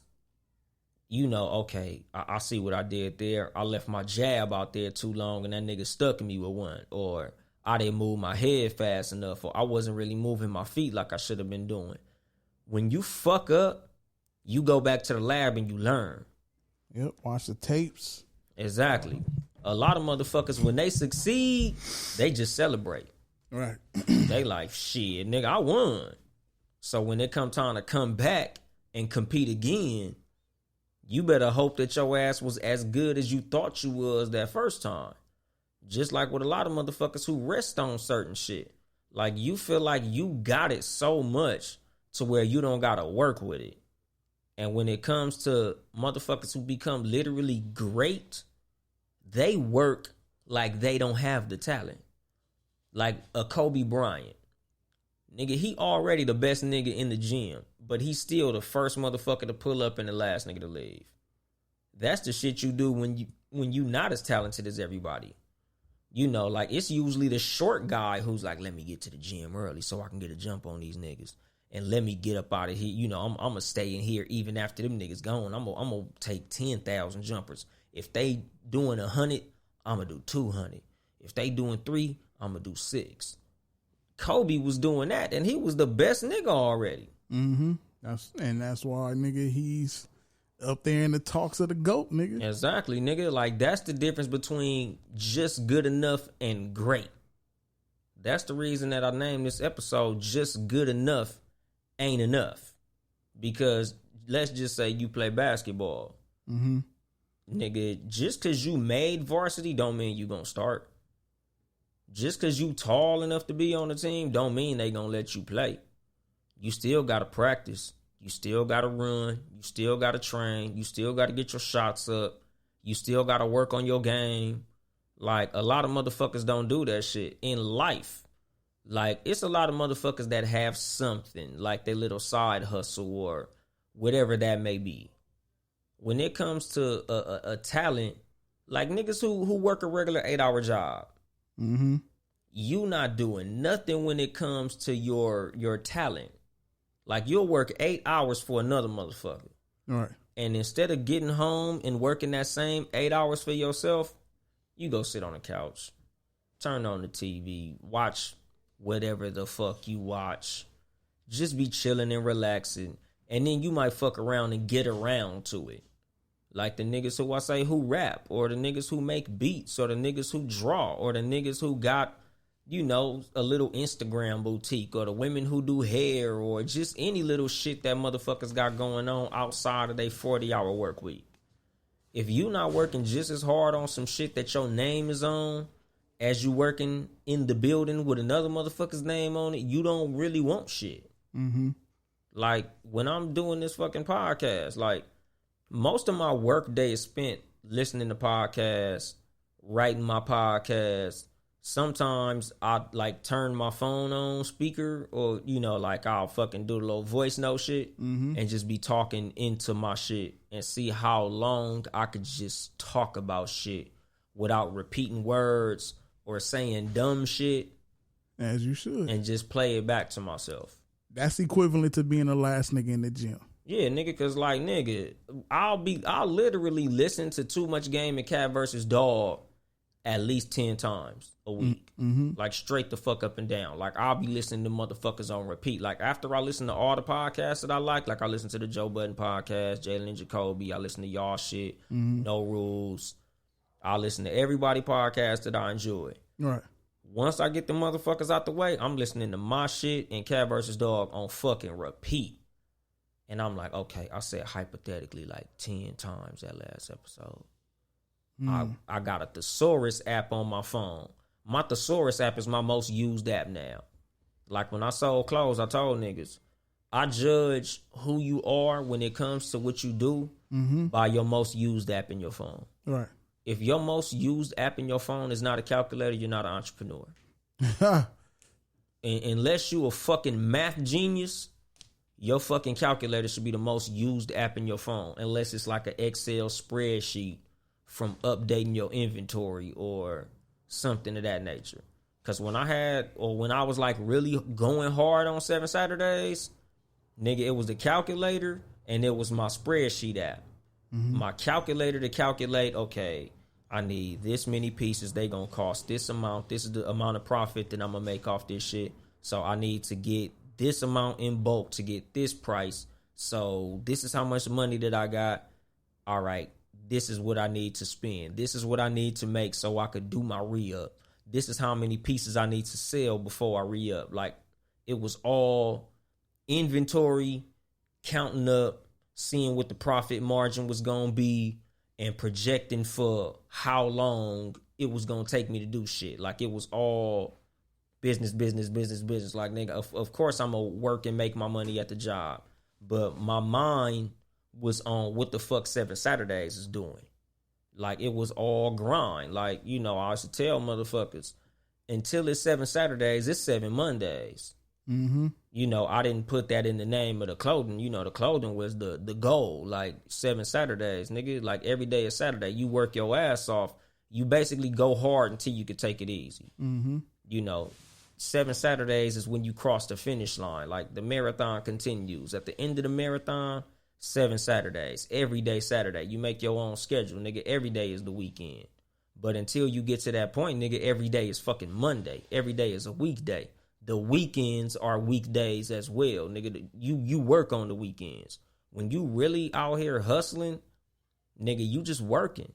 you know, okay, I see what I did there. I left my jab out there too long and that nigga stuck me with one. Or I didn't move my head fast enough, or I wasn't really moving my feet like I should have been doing. When you fuck up, you go back to the lab and you learn. Yep, watch the tapes. Exactly. A lot of motherfuckers, when they succeed, they just celebrate. Right. They like, shit, nigga, I won. So when it come time to come back and compete again, you better hope that your ass was as good as you thought you was that first time. Just like with a lot of motherfuckers who rest on certain shit. Like, you feel like you got it so much to where you don't got to work with it. And when it comes to motherfuckers who become literally great, they work like they don't have the talent. Like a Kobe Bryant. Nigga, he already the best nigga in the gym, but he's still the first motherfucker to pull up and the last nigga to leave. That's the shit you do when you not as talented as everybody. You know, like, it's usually the short guy who's like, let me get to the gym early so I can get a jump on these niggas. And let me get up out of here. You know, I'm going to stay in here even after them niggas gone. I'm going to take 10,000 jumpers. If they doing 100, I'm going to do 200. If they doing 3, I'm going to do 6. Kobe was doing that, and he was the best nigga already. That's why, nigga, he's up there in the talks of the GOAT, nigga. Exactly, nigga. Like, that's the difference between just good enough and great. That's the reason that I named this episode Just Good Enough Ain't Enough. Because let's just say you play basketball. Nigga, just because you made varsity don't mean you gonna start. Just because you tall enough to be on the team don't mean they gonna let you play. You still gotta practice. You still gotta run. You still gotta train. You still gotta get your shots up. You still gotta work on your game. Like, a lot of motherfuckers don't do that shit in life. Like, it's a lot of motherfuckers that have something, like their little side hustle or whatever that may be. When it comes to a talent, like niggas who work a regular 8-hour job, you not doing nothing when it comes to your talent. Like, you'll work 8 hours for another motherfucker. All right. And instead of getting home and working that same 8 hours for yourself, you go sit on the couch, turn on the TV, watch whatever the fuck you watch. Just be chilling and relaxing. And then you might fuck around and get around to it. Like the niggas who I say who rap, or the niggas who make beats, or the niggas who draw, or the niggas who got, you know, a little Instagram boutique, or the women who do hair, or just any little shit that motherfuckers got going on outside of their 40-hour work week. If you not working just as hard on some shit that your name is on as you working in the building with another motherfucker's name on it, you don't really want shit. Mm-hmm. Like, when I'm doing this fucking podcast, like, most of my work day is spent listening to podcasts, writing my podcast. Sometimes I like turn my phone on speaker, or, you know, like I'll fucking do a little voice note shit and just be talking into my shit and see how long I could just talk about shit without repeating words or saying dumb shit. As you should. And just play it back to myself. That's equivalent to being the last nigga in the gym. Yeah, nigga, cause like, nigga, I'll literally listen to Too Much Game and Cat versus Dog at least 10 times a week. Mm-hmm. Like, straight the fuck up and down. Like, I'll be listening to motherfuckers on repeat. Like, after I listen to all the podcasts that I like I listen to the Joe Budden podcast, Jalen and Jacoby, I listen to y'all shit, No Rules. I listen to everybody podcast that I enjoy. Right. Once I get the motherfuckers out the way, I'm listening to my shit and Cat versus Dog on fucking repeat. And I'm like, okay, I said hypothetically like 10 times that last episode. I got a Thesaurus app on my phone. My Thesaurus app is my most used app now. Like, when I sold clothes, I told niggas, I judge who you are when it comes to what you do by your most used app in your phone. Right. If your most used app in your phone is not a calculator, you're not an entrepreneur. Unless you a fucking math genius, your fucking calculator should be the most used app in your phone. Unless it's like an Excel spreadsheet from updating your inventory or something of that nature. Because when I was like really going hard on 7 Saturdays, nigga, it was the calculator and it was my spreadsheet app. My calculator to calculate, okay, I need this many pieces. They gonna cost this amount. This is the amount of profit that I'm gonna make off this shit. So I need to get this amount in bulk to get this price. So this is how much money that I got. All right, this is what I need to spend. This is what I need to make so I could do my re-up. This is how many pieces I need to sell before I re-up. Like, it was all inventory, counting up, seeing what the profit margin was going to be, and projecting for how long it was going to take me to do shit. Like, it was all business. Like, nigga, of course I'm going to work and make my money at the job. But my mind was on what the fuck 7 Saturdays is doing. Like, it was all grind. Like, you know, I used to tell motherfuckers, until it's 7 Saturdays, it's 7 Mondays. You know, I didn't put that in the name of the clothing. You know, the clothing was the goal. Like, 7 Saturdays, nigga. Like, every day is Saturday. You work your ass off. You basically go hard until you can take it easy. You know, 7 Saturdays is when you cross the finish line. Like, the marathon continues. At the end of the marathon, 7 Saturdays. Every day Saturday. You make your own schedule, nigga. Every day is the weekend. But until you get to that point, nigga, every day is fucking Monday. Every day is a weekday. The weekends are weekdays as well, nigga. You work on the weekends. When you really out here hustling, nigga, you just working.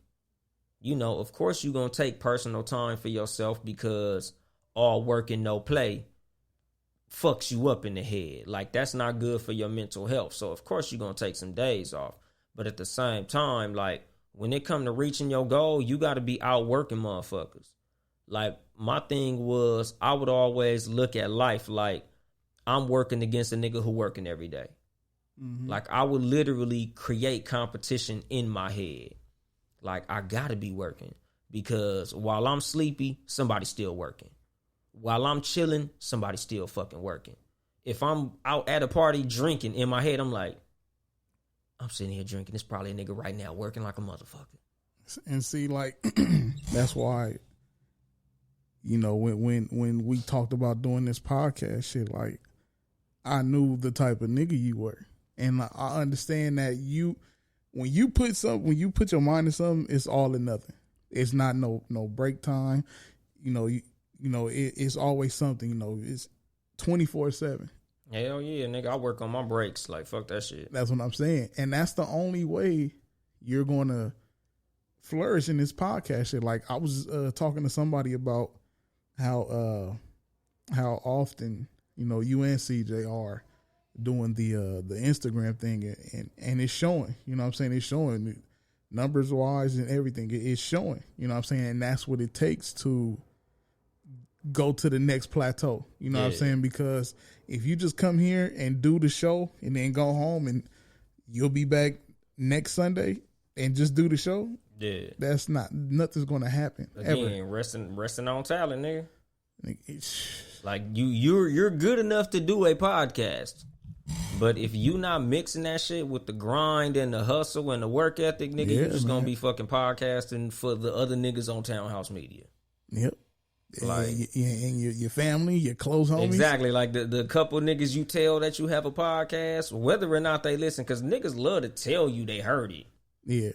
You know, of course you gonna take personal time for yourself, because all work and no play fucks you up in the head. Like, that's not good for your mental health. So of course you're gonna take some days off. But at the same time, like, when it come to reaching your goal, you gotta be out working motherfuckers. Like, my thing was, I would always look at life like I'm working against a nigga who working every day. Like, I would literally create competition in my head. Like, I gotta be working, because while I'm sleepy, somebody's still working. While I'm chilling, somebody's still fucking working. If I'm out at a party drinking, in my head, I'm like, I'm sitting here drinking. There's probably a nigga right now working like a motherfucker. And see, like, that's why, you know, when we talked about doing this podcast shit, like, I knew the type of nigga you were. And I understand that when you put your mind to something, it's all or nothing. It's not no break time. You know, it's always something, you know, it's 24/7. Hell yeah, nigga, I work on my breaks. Like, fuck that shit. That's what I'm saying. And that's the only way you're going to flourish in this podcast shit. Like I was talking to somebody about how often, you know, you and CJ are doing the Instagram thing, and it's showing, you know what I'm saying? It's showing numbers wise and everything. It's showing, you know what I'm saying? And that's what it takes to go to the next plateau, you know what I'm saying? Because if you just come here and do the show and then go home and you'll be back next Sunday and just do the show, that's nothing's going to happen. Again, ever. resting on talent, nigga. Like you're good enough to do a podcast, but if you not mixing that shit with the grind and the hustle and the work ethic, nigga, you just gonna be fucking podcasting for the other niggas on Townhouse Media. Yep. Like and your family, your close homies. Exactly. Like the couple niggas you tell that you have a podcast, whether or not they listen, because niggas love to tell you they heard it. Yeah.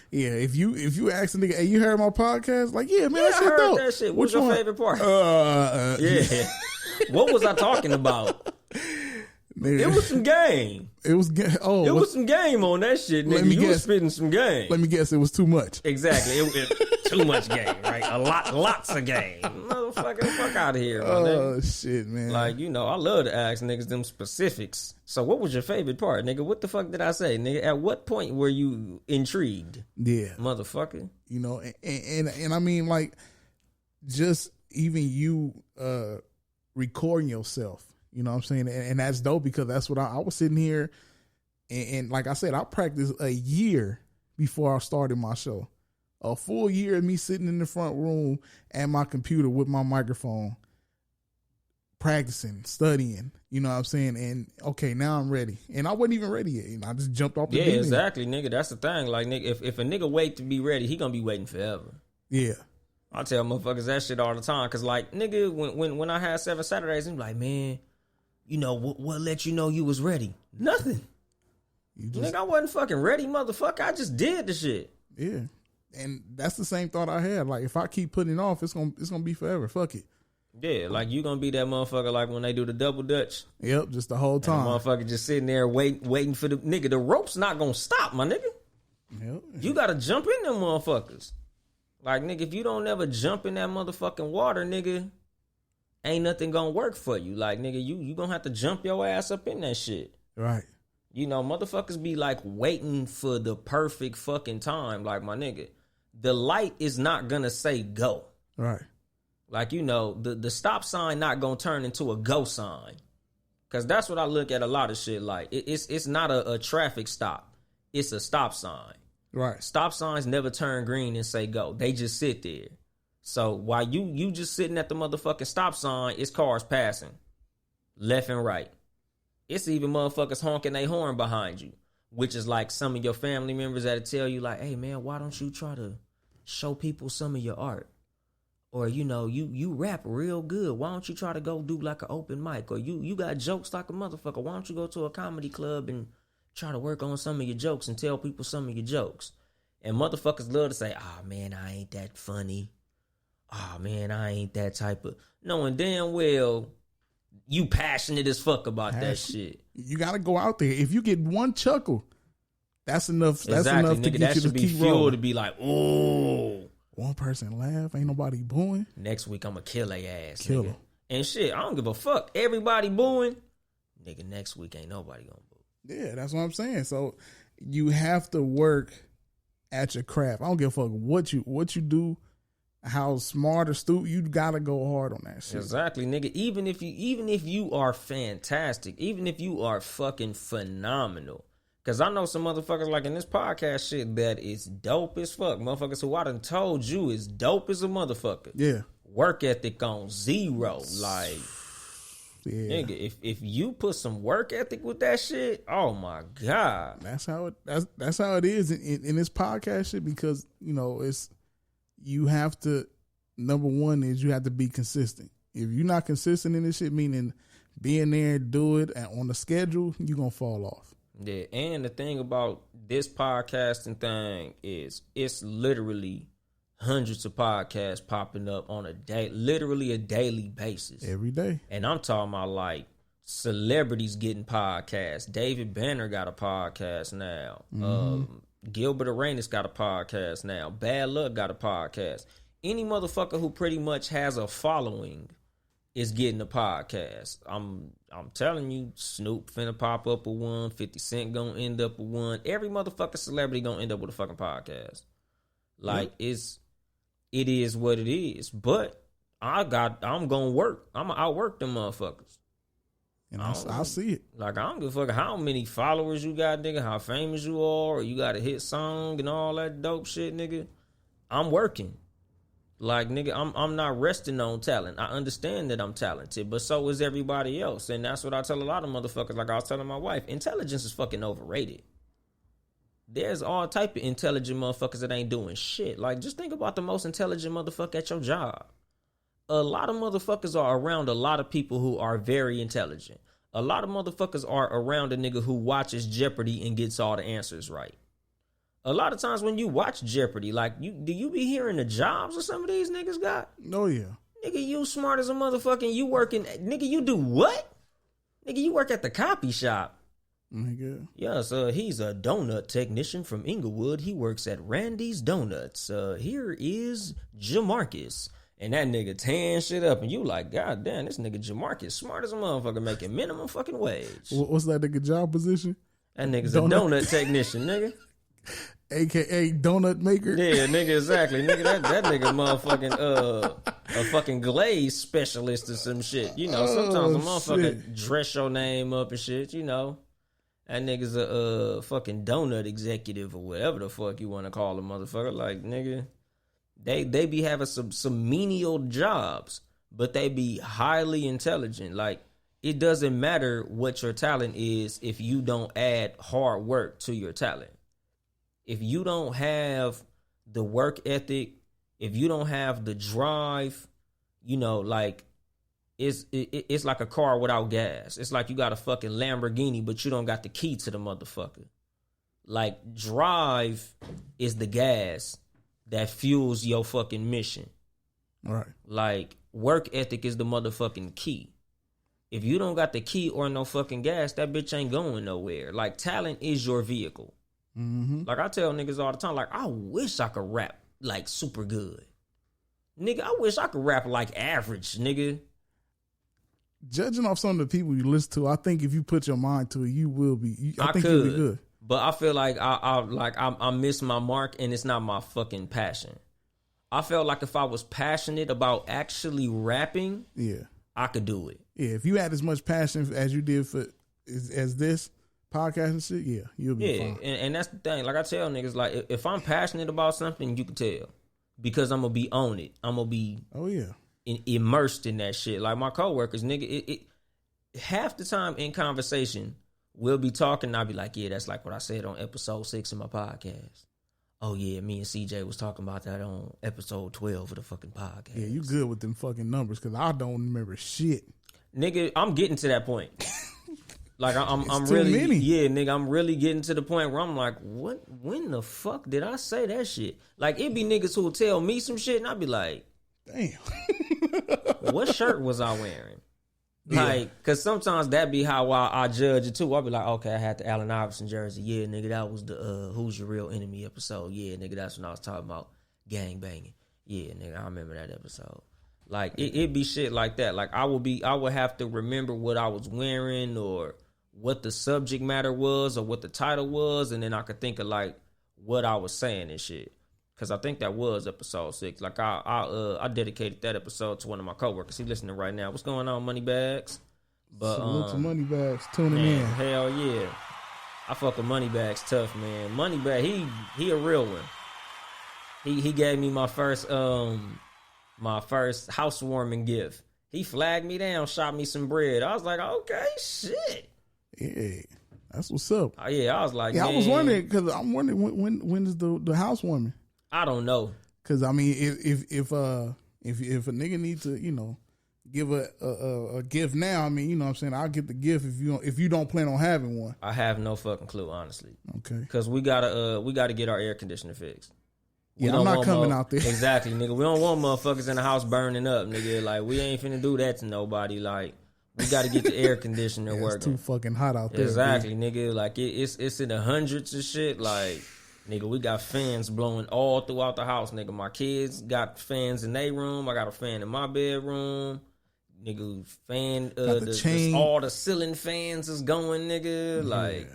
Yeah, if you ask a nigga, hey, you heard my podcast? Like, yeah, man, I heard dope. That shit. What's your favorite part? Yeah. What was I talking about? Nigga. It was some game. It was was some game on that shit, nigga. You was spitting some game. Let me guess, it was too much. Exactly. It too much game, right? Lots of game. Motherfucker, fuck out of here, nigga. Shit, man. Like, you know, I love to ask niggas them specifics. So what was your favorite part, nigga? What the fuck did I say, nigga? At what point were you intrigued? Yeah. Motherfucker. You know, and I mean, like, just even you recording yourself. You know what I'm saying? And that's dope because that's what I was sitting here and like I said, I practiced a year before I started my show. A full year of me sitting in the front room at my computer with my microphone, practicing, studying, you know what I'm saying? And okay, now I'm ready. And I wasn't even ready yet. You know, I just jumped off the Yeah, exactly, nigga. That's the thing. Like, nigga, if a nigga wait to be ready, he gonna be waiting forever. Yeah. I tell motherfuckers that shit all the time. Cause like, nigga, when I had 7 Saturdays, I'm like, man, you know, what let you know you was ready? Nothing. Nigga, I wasn't fucking ready, motherfucker. I just did the shit. Yeah. And that's the same thought I had. Like, if I keep putting it off, it's gonna be forever. Fuck it. Yeah, like you gonna be that motherfucker like when they do the double dutch. Yep, just the whole time. And the motherfucker just sitting there waiting for the nigga. The rope's not gonna stop, my nigga. Yep. You gotta jump in them motherfuckers. Like, nigga, if you don't ever jump in that motherfucking water, nigga, ain't nothing gonna work for you. Like, nigga, you gonna have to jump your ass up in that shit. Right. You know, motherfuckers be like waiting for the perfect fucking time. Like, my nigga, the light is not gonna say go. Right. Like, you know, the stop sign not gonna turn into a go sign. Cause that's what I look at a lot of shit like. It's not a traffic stop. It's a stop sign. Right. Stop signs never turn green and say go. They just sit there. So while you just sitting at the motherfucking stop sign, it's cars passing left and right. It's even motherfuckers honking their horn behind you, which is like some of your family members that'll tell you like, hey man, why don't you try to show people some of your art? Or, you know, you rap real good. Why don't you try to go do like an open mic? Or you got jokes like a motherfucker. Why don't you go to a comedy club and try to work on some of your jokes and tell people some of your jokes? And motherfuckers love to say, oh man, I ain't that funny. Oh man, I ain't that type of... Knowing damn well you passionate as fuck about that shit. You gotta go out there. If you get one chuckle, that's enough. That's exactly, enough nigga, to get that you should to be keep fuel rolling. to be like, oh. One person laugh, ain't nobody booing. Next week I'ma kill their ass, kill nigga. them. And shit, I don't give a fuck. Everybody booing, nigga. Next week ain't nobody gonna boo. Yeah, that's what I'm saying. So you have to work at your craft. I don't give a fuck what you do, how smart or stupid. You gotta go hard on that shit. Exactly, nigga. Even if you are fantastic, even if you are fucking phenomenal. Cause I know some motherfuckers like in this podcast shit that is dope as fuck. Motherfuckers who I done told you is dope as a motherfucker. Yeah. Work ethic on 0. Like, yeah. Nigga, if you put some work ethic with that shit, oh my God. That's how it is in this podcast shit, because, you know, you have to, number one is you have to be consistent. If you're not consistent in this shit, meaning being there, do it and on the schedule, you're gonna fall off. Yeah, and the thing about this podcasting thing is it's literally hundreds of podcasts popping up on literally a daily basis. Every day. And I'm talking about like celebrities getting podcasts. David Banner got a podcast now. Mm-hmm. Gilbert Arenas got a podcast now. Bad Luck got a podcast. Any motherfucker who pretty much has a following is getting a podcast. I'm telling you, Snoop finna pop up with one. 50 Cent gonna end up with one. Every motherfucking celebrity gonna end up with a fucking podcast. Like, it is what it is. But I'm gonna work. I'm gonna outwork them motherfuckers. And I see it. Like, I don't give a fuck how many followers you got, nigga, how famous you are, or you got a hit song and all that dope shit, nigga. I'm working. Like, nigga, I'm not resting on talent. I understand that I'm talented, but so is everybody else. And that's what I tell a lot of motherfuckers. Like I was telling my wife, intelligence is fucking overrated. There's all type of intelligent motherfuckers that ain't doing shit. Like, just think about the most intelligent motherfucker at your job. A lot of motherfuckers are around a lot of people who are very intelligent. A lot of motherfuckers are around a nigga who watches Jeopardy and gets all the answers right. A lot of times when you watch Jeopardy, like, do you be hearing the jobs that some of these niggas got? Oh, yeah. Nigga, you smart as a motherfucking, you working, nigga, you do what? Nigga, you work at the copy shop. Nigga. Yes, he's a donut technician from Inglewood. He works at Randy's Donuts. Here is Jamarcus. And that nigga tan shit up, and you like, God damn, this nigga Jamarcus smart as a motherfucker, making minimum fucking wage. What's that nigga job position? That nigga's a donut technician, nigga. AKA donut maker. Yeah, nigga, exactly. Nigga, that nigga motherfucking a fucking glaze specialist or some shit. You know, sometimes a motherfucker dress your name up and shit, you know. That nigga's a fucking donut executive or whatever the fuck you want to call a motherfucker. Like, nigga, they be having some menial jobs, but they be highly intelligent. Like, it doesn't matter what your talent is if you don't add hard work to your talent. If you don't have the work ethic, if you don't have the drive, you know, like, it's like a car without gas. It's like you got a fucking Lamborghini, but you don't got the key to the motherfucker. Like, drive is the gas that fuels your fucking mission. Right. Like, work ethic is the motherfucking key. If you don't got the key or no fucking gas, that bitch ain't going nowhere. Like, talent is your vehicle. Mm-hmm. Like, I tell niggas all the time, like, I wish I could rap, like, super good. Nigga, I wish I could rap like average, nigga. Judging off some of the people you listen to, I think if you put your mind to it, you will be. I think could, you'll be good. But I feel like I miss my mark, and it's not my fucking passion. I felt like if I was passionate about actually rapping, yeah, I could do it. Yeah, if you had as much passion as you did for as this podcast and shit, yeah, you'll be fine. And that's the thing. Like, I tell niggas, like, if I'm passionate about something, you can tell, because I'm gonna be on it. I'm gonna be immersed in that shit. Like my coworkers, nigga, it half the time in conversation we'll be talking, and I'll be like, yeah, that's like what I said on episode 6 of my podcast. Oh yeah, me and CJ was talking about that on episode 12 of the fucking podcast. Yeah, you good with them fucking numbers, because I don't remember shit. Nigga, I'm getting to that point. Like, I'm too really many. Yeah, nigga, I'm really getting to the point where I'm like, what? When the fuck did I say that shit? Like, it be niggas who'll tell me some shit, and I'll be like, damn. What shirt was I wearing? Like, because sometimes that be how I judge it too. I'll be like, okay, I had the Allen Iverson jersey. Yeah, nigga, that was the Who's Your Real Enemy episode. Yeah, nigga, that's when I was talking about gang banging. Yeah, nigga, I remember that episode. Like, it be shit like that. Like, I would have to remember what I was wearing, or what the subject matter was, or what the title was, and then I could think of, like, what I was saying and shit. Because I think that was episode 6. Like, I dedicated that episode to one of my coworkers. He listening right now. What's going on, Moneybags? But salute to Moneybags tuning in. Hell yeah. I fuck with Moneybags tough, man. Moneybag, he a real one. He gave me my first housewarming gift. He flagged me down, shot me some bread. I was like, okay, shit. Yeah, that's what's up. Oh, yeah, I was like, yeah, man. I was wondering, because I'm wondering when is the housewarming? I don't know. Because I mean, if a nigga needs to, you know, give a gift now, I mean, you know what I'm saying, I'll get the gift if you don't plan on having one. I have no fucking clue, honestly. Okay. Because we gotta get our air conditioner fixed. Yeah, I'm not coming out there. Exactly, nigga. We don't want motherfuckers in the house burning up, nigga. Like, we ain't finna do that to nobody. Like, we got to get the air conditioner working. It's too fucking hot out there. Exactly, nigga. Like, it's in the hundreds of shit. Like, Nigga, we got fans blowing all throughout the house, nigga. My kids got fans in their room. I got a fan in my bedroom. Nigga, fan, all the ceiling fans is going, nigga. Like,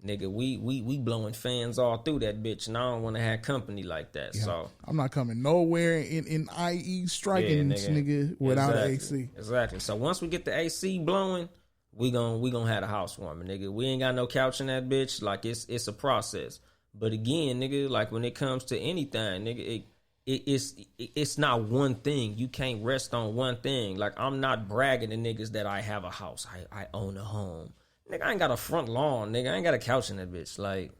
nigga, we blowing fans all through that bitch, and I don't want to have company like that. Yeah. So I'm not coming nowhere in IE striking, nigga, without AC. Exactly. So once we get the AC blowing, we gonna have a housewarming, nigga. We ain't got no couch in that bitch. Like, it's a process. But again, nigga, like when it comes to anything, nigga, it's not one thing. You can't rest on one thing. Like, I'm not bragging to niggas that I have a house. I own a home. Nigga, I ain't got a front lawn, nigga. I ain't got a couch in that bitch. Like,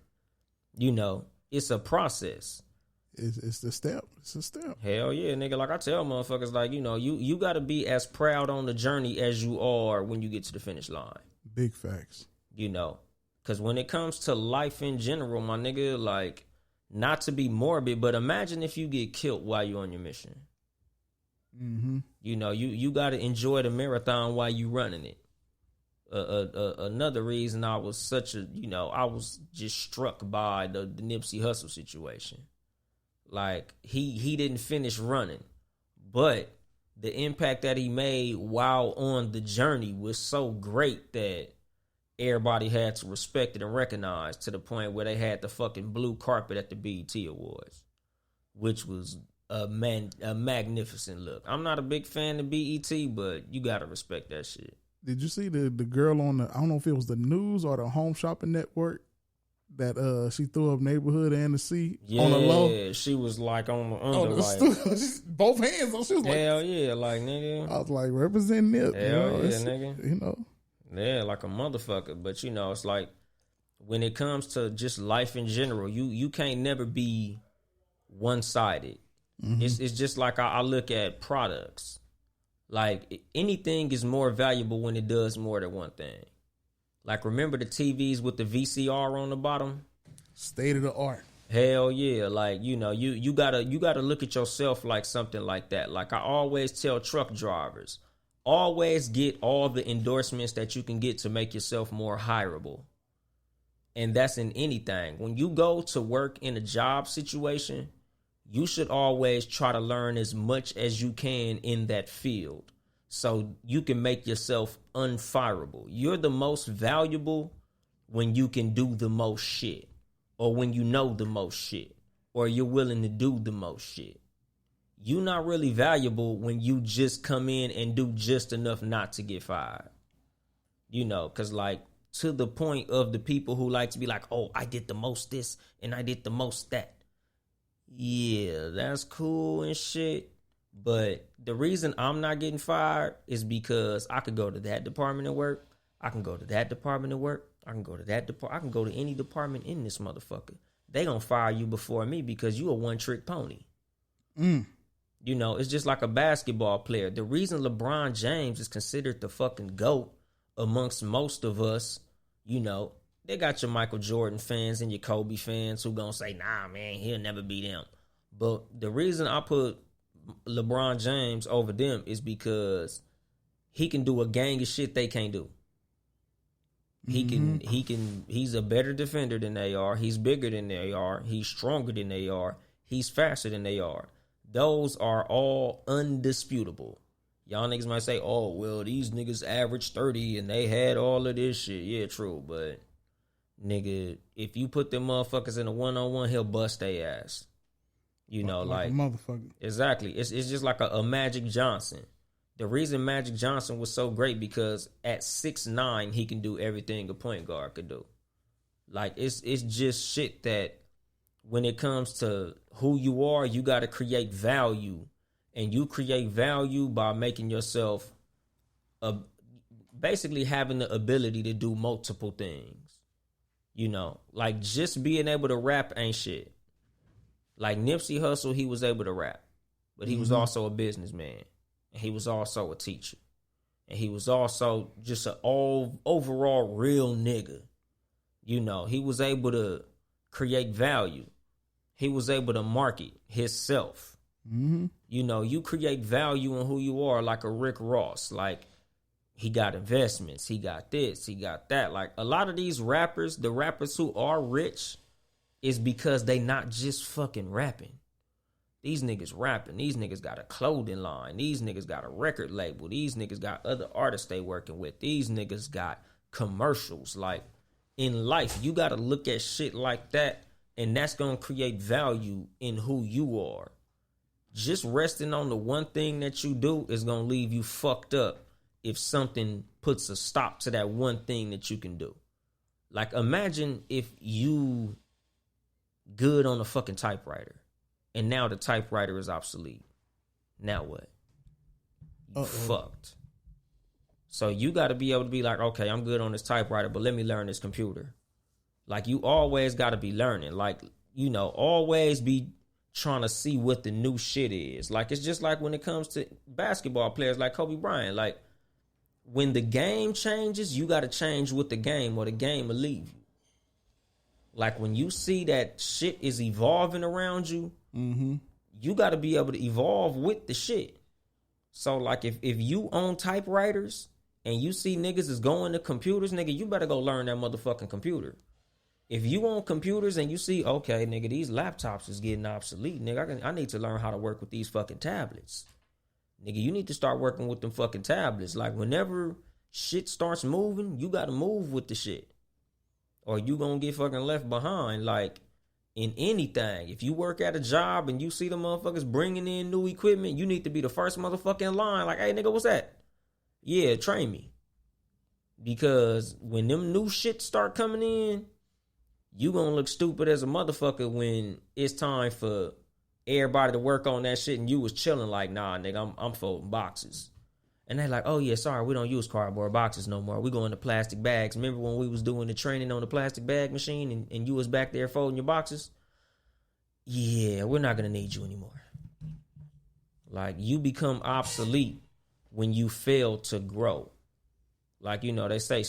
you know, it's a process. It's the step. It's a step. Hell yeah, nigga. Like I tell motherfuckers, like, you know, you got to be as proud on the journey as you are when you get to the finish line. Big facts. You know, because when it comes to life in general, my nigga, like, not to be morbid, but imagine if you get killed while you're on your mission. Mm-hmm. You know, you got to enjoy the marathon while you running it. Another reason I was I was just struck by the Nipsey Hussle situation. Like, he didn't finish running, but the impact that he made while on the journey was so great that everybody had to respect it and recognize, to the point where they had the fucking blue carpet at the BET Awards, which was a magnificent look. I'm not a big fan of BET, but you gotta respect that shit. Did you see the girl on the, I don't know if it was the news or the Home Shopping Network, that she threw up neighborhood and the sea on the low? Yeah, she was like on the under, both hands. She was like, hell yeah, like, nigga. I was like, represent Nip. Hell yeah, nigga. You know. Yeah, like a motherfucker. But, you know, it's like, when it comes to just life in general, you can't never be one-sided. Mm-hmm. It's just like I look at products. Like, anything is more valuable when it does more than one thing. Like, remember the TVs with the VCR on the bottom? State of the art. Hell yeah. Like, you know, you gotta look at yourself like something like that. Like, I always tell truck drivers, always get all the endorsements that you can get to make yourself more hireable. And that's in anything. When you go to work in a job situation, you should always try to learn as much as you can in that field, so you can make yourself unfireable. You're the most valuable when you can do the most shit, or when you know the most shit, or you're willing to do the most shit. You're not really valuable when you just come in and do just enough not to get fired. You know, because, like, to the point of the people who like to be like, oh, I did the most this and I did the most that. Yeah, that's cool and shit. But the reason I'm not getting fired is because I could go to that department and work. I can go to that department and work. I can go to that department. I can go to any department in this motherfucker. They gonna fire you before me because you a one-trick pony. You know, it's just like a basketball player. The reason LeBron James is considered the fucking GOAT amongst most of us, you know, they got your Michael Jordan fans and your Kobe fans who gonna say, nah, man, he'll never beat them. But the reason I put LeBron James over them is because he can do a gang of shit they can't do. He's a better defender than they are. He's bigger than they are. He's stronger than they are. He's faster than they are. Those are all undisputable. Y'all niggas might say, oh, well, these niggas average 30 and they had all of this shit. Yeah, true, but nigga, if you put them motherfuckers in a one-on-one, he'll bust their ass. You know, like a motherfucker. Exactly. It's just like a Magic Johnson. The reason Magic Johnson was so great because at 6'9", he can do everything a point guard could do. Like, it's just shit that when it comes to who you are, you got to create value. And you create value by making yourself basically having the ability to do multiple things. You know, like, just being able to rap ain't shit. Like Nipsey Hussle, he was able to rap, but he was also a businessman, and he was also a teacher, and he was also just an overall real nigga. You know, he was able to create value. He was able to market himself. You know, you create value in who you are, like a Rick Ross. Like, he got investments, he got this, he got that. Like, a lot of these rappers, the rappers who are rich, is because they not just fucking rapping. These niggas rapping. These niggas got a clothing line. These niggas got a record label. These niggas got other artists they working with. These niggas got commercials. Like, in life, you got to look at shit like that, and that's going to create value in who you are. Just resting on the one thing that you do is going to leave you fucked up if something puts a stop to that one thing that you can do. Like, imagine if you good on a fucking typewriter, and now the typewriter is obsolete. Now what? You fucked. So you got to be able to be like, okay, I'm good on this typewriter, but let me learn this computer. Like, you always got to be learning. Like, you know, always be trying to see what the new shit is. Like, it's just like when it comes to basketball players like Kobe Bryant. Like, when the game changes, you got to change with the game or the game will leave you. Like, when you see that shit is evolving around you, you got to be able to evolve with the shit. So, like, if you own typewriters and you see niggas is going to computers, nigga, you better go learn that motherfucking computer. If you own computers and you see, okay, nigga, these laptops is getting obsolete, nigga, I need to learn how to work with these fucking tablets. Nigga, you need to start working with them fucking tablets. Like, whenever shit starts moving, you got to move with the shit, or you gonna get fucking left behind. Like, in anything, if you work at a job and you see the motherfuckers bringing in new equipment, you need to be the first motherfucking line. Like, hey, nigga, what's that? Yeah, train me. Because when them new shit start coming in, you gonna look stupid as a motherfucker when it's time for everybody to work on that shit and you was chilling like, nah, nigga, I'm folding boxes. And they like, oh yeah, sorry, we don't use cardboard boxes no more. We go into plastic bags. Remember when we was doing the training on the plastic bag machine and you was back there folding your boxes? Yeah, we're not gonna need you anymore. Like, you become obsolete when you fail to grow. Like, you know, they say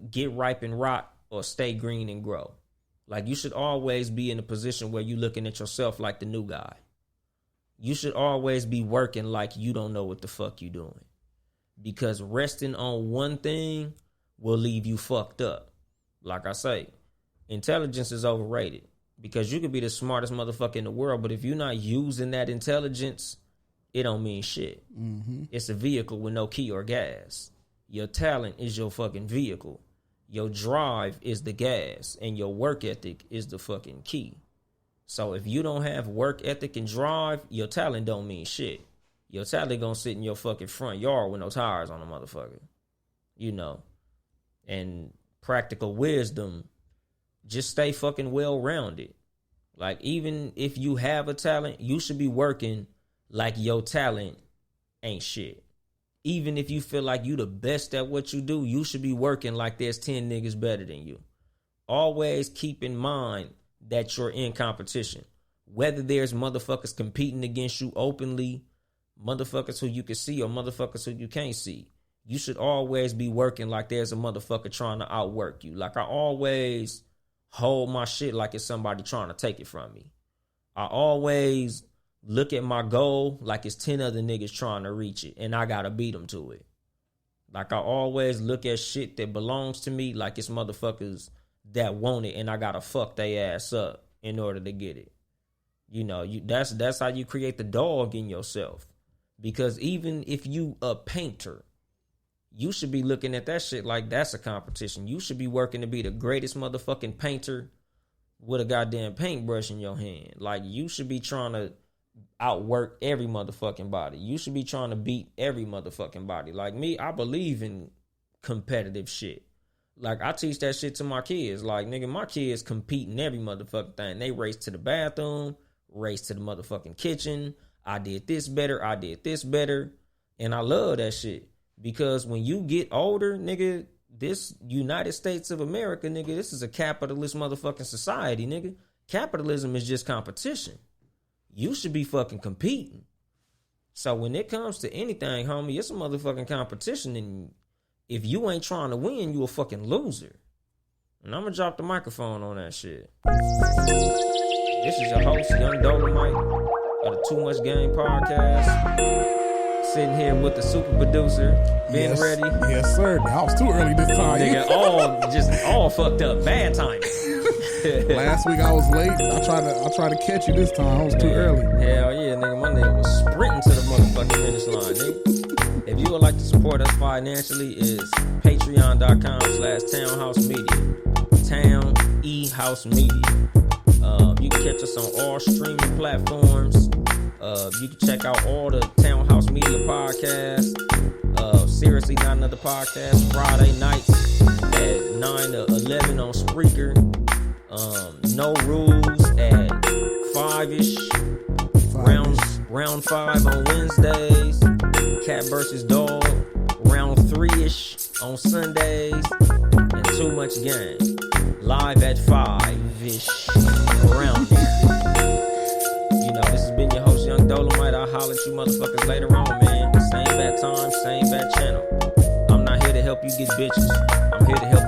get ripe and rot or stay green and grow. Like, you should always be in a position where you're looking at yourself like the new guy. You should always be working like you don't know what the fuck you doing. Because resting on one thing will leave you fucked up. Like I say, intelligence is overrated. Because you could be the smartest motherfucker in the world, but if you're not using that intelligence, it don't mean shit. It's a vehicle with no key or gas. Your talent is your fucking vehicle. Your drive is the gas, and your work ethic is the fucking key. So if you don't have work ethic and drive, your talent don't mean shit. Your talent gonna sit in your fucking front yard with no tires on the motherfucker. You know. And practical wisdom, just stay fucking well-rounded. Like, even if you have a talent, you should be working like your talent ain't shit. Even if you feel like you the best at what you do, you should be working like there's 10 niggas better than you. Always keep in mind that you're in competition. Whether there's motherfuckers competing against you openly, motherfuckers who you can see or motherfuckers who you can't see, you should always be working like there's a motherfucker trying to outwork you. Like, I always hold my shit like it's somebody trying to take it from me. I always look at my goal like it's 10 other niggas trying to reach it, and I gotta beat them to it. Like, I always look at shit that belongs to me like it's motherfuckers that want it, and I gotta fuck they ass up in order to get it. You know, that's how you create the dog in yourself. Because even if you a painter, you should be looking at that shit like that's a competition. You should be working to be the greatest motherfucking painter with a goddamn paintbrush in your hand. Like, you should be trying to outwork every motherfucking body. You should be trying to beat every motherfucking body. Like me, I believe in competitive shit. Like, I teach that shit to my kids. Like, nigga, my kids compete in every motherfucking thing. They race to the bathroom, race to the motherfucking kitchen. I did this better. I did this better. And I love that shit. Because when you get older, nigga, this United States of America, nigga, this is a capitalist motherfucking society, nigga. Capitalism is just competition. You should be fucking competing. So when it comes to anything, homie, it's a motherfucking competition. And if you ain't trying to win, you a fucking loser. And I'm gonna drop the microphone on that shit. This is your host, Young Dolemite of the Too Much Game podcast. Sitting here with the super producer, Ben Ready. Yes, sir. I was too early this time. Nigga, all fucked up. Bad timing. Last week I was late. I tried to catch you this time. I was too early. Hell yeah, nigga. My nigga was sprinting to the motherfucking finish line, nigga. If you would like to support us financially, is patreon.com/townhousemedia. Town E House Media. You can catch us on all streaming platforms. You can check out all the Townhouse Media podcasts. Seriously Not Another Podcast, Friday nights at 9 to 11 on Spreaker. No Rules at 5-ish. Round 5 on Wednesdays. Cat vs. Dog, round 3-ish on Sundays. And Too Much Game, live at 5-ish, around there. You know, this has been your host, Young Dolemite. I'll holler at you motherfuckers later on, man. Same bad time, same bad channel. I'm not here to help you get bitches. I'm here to help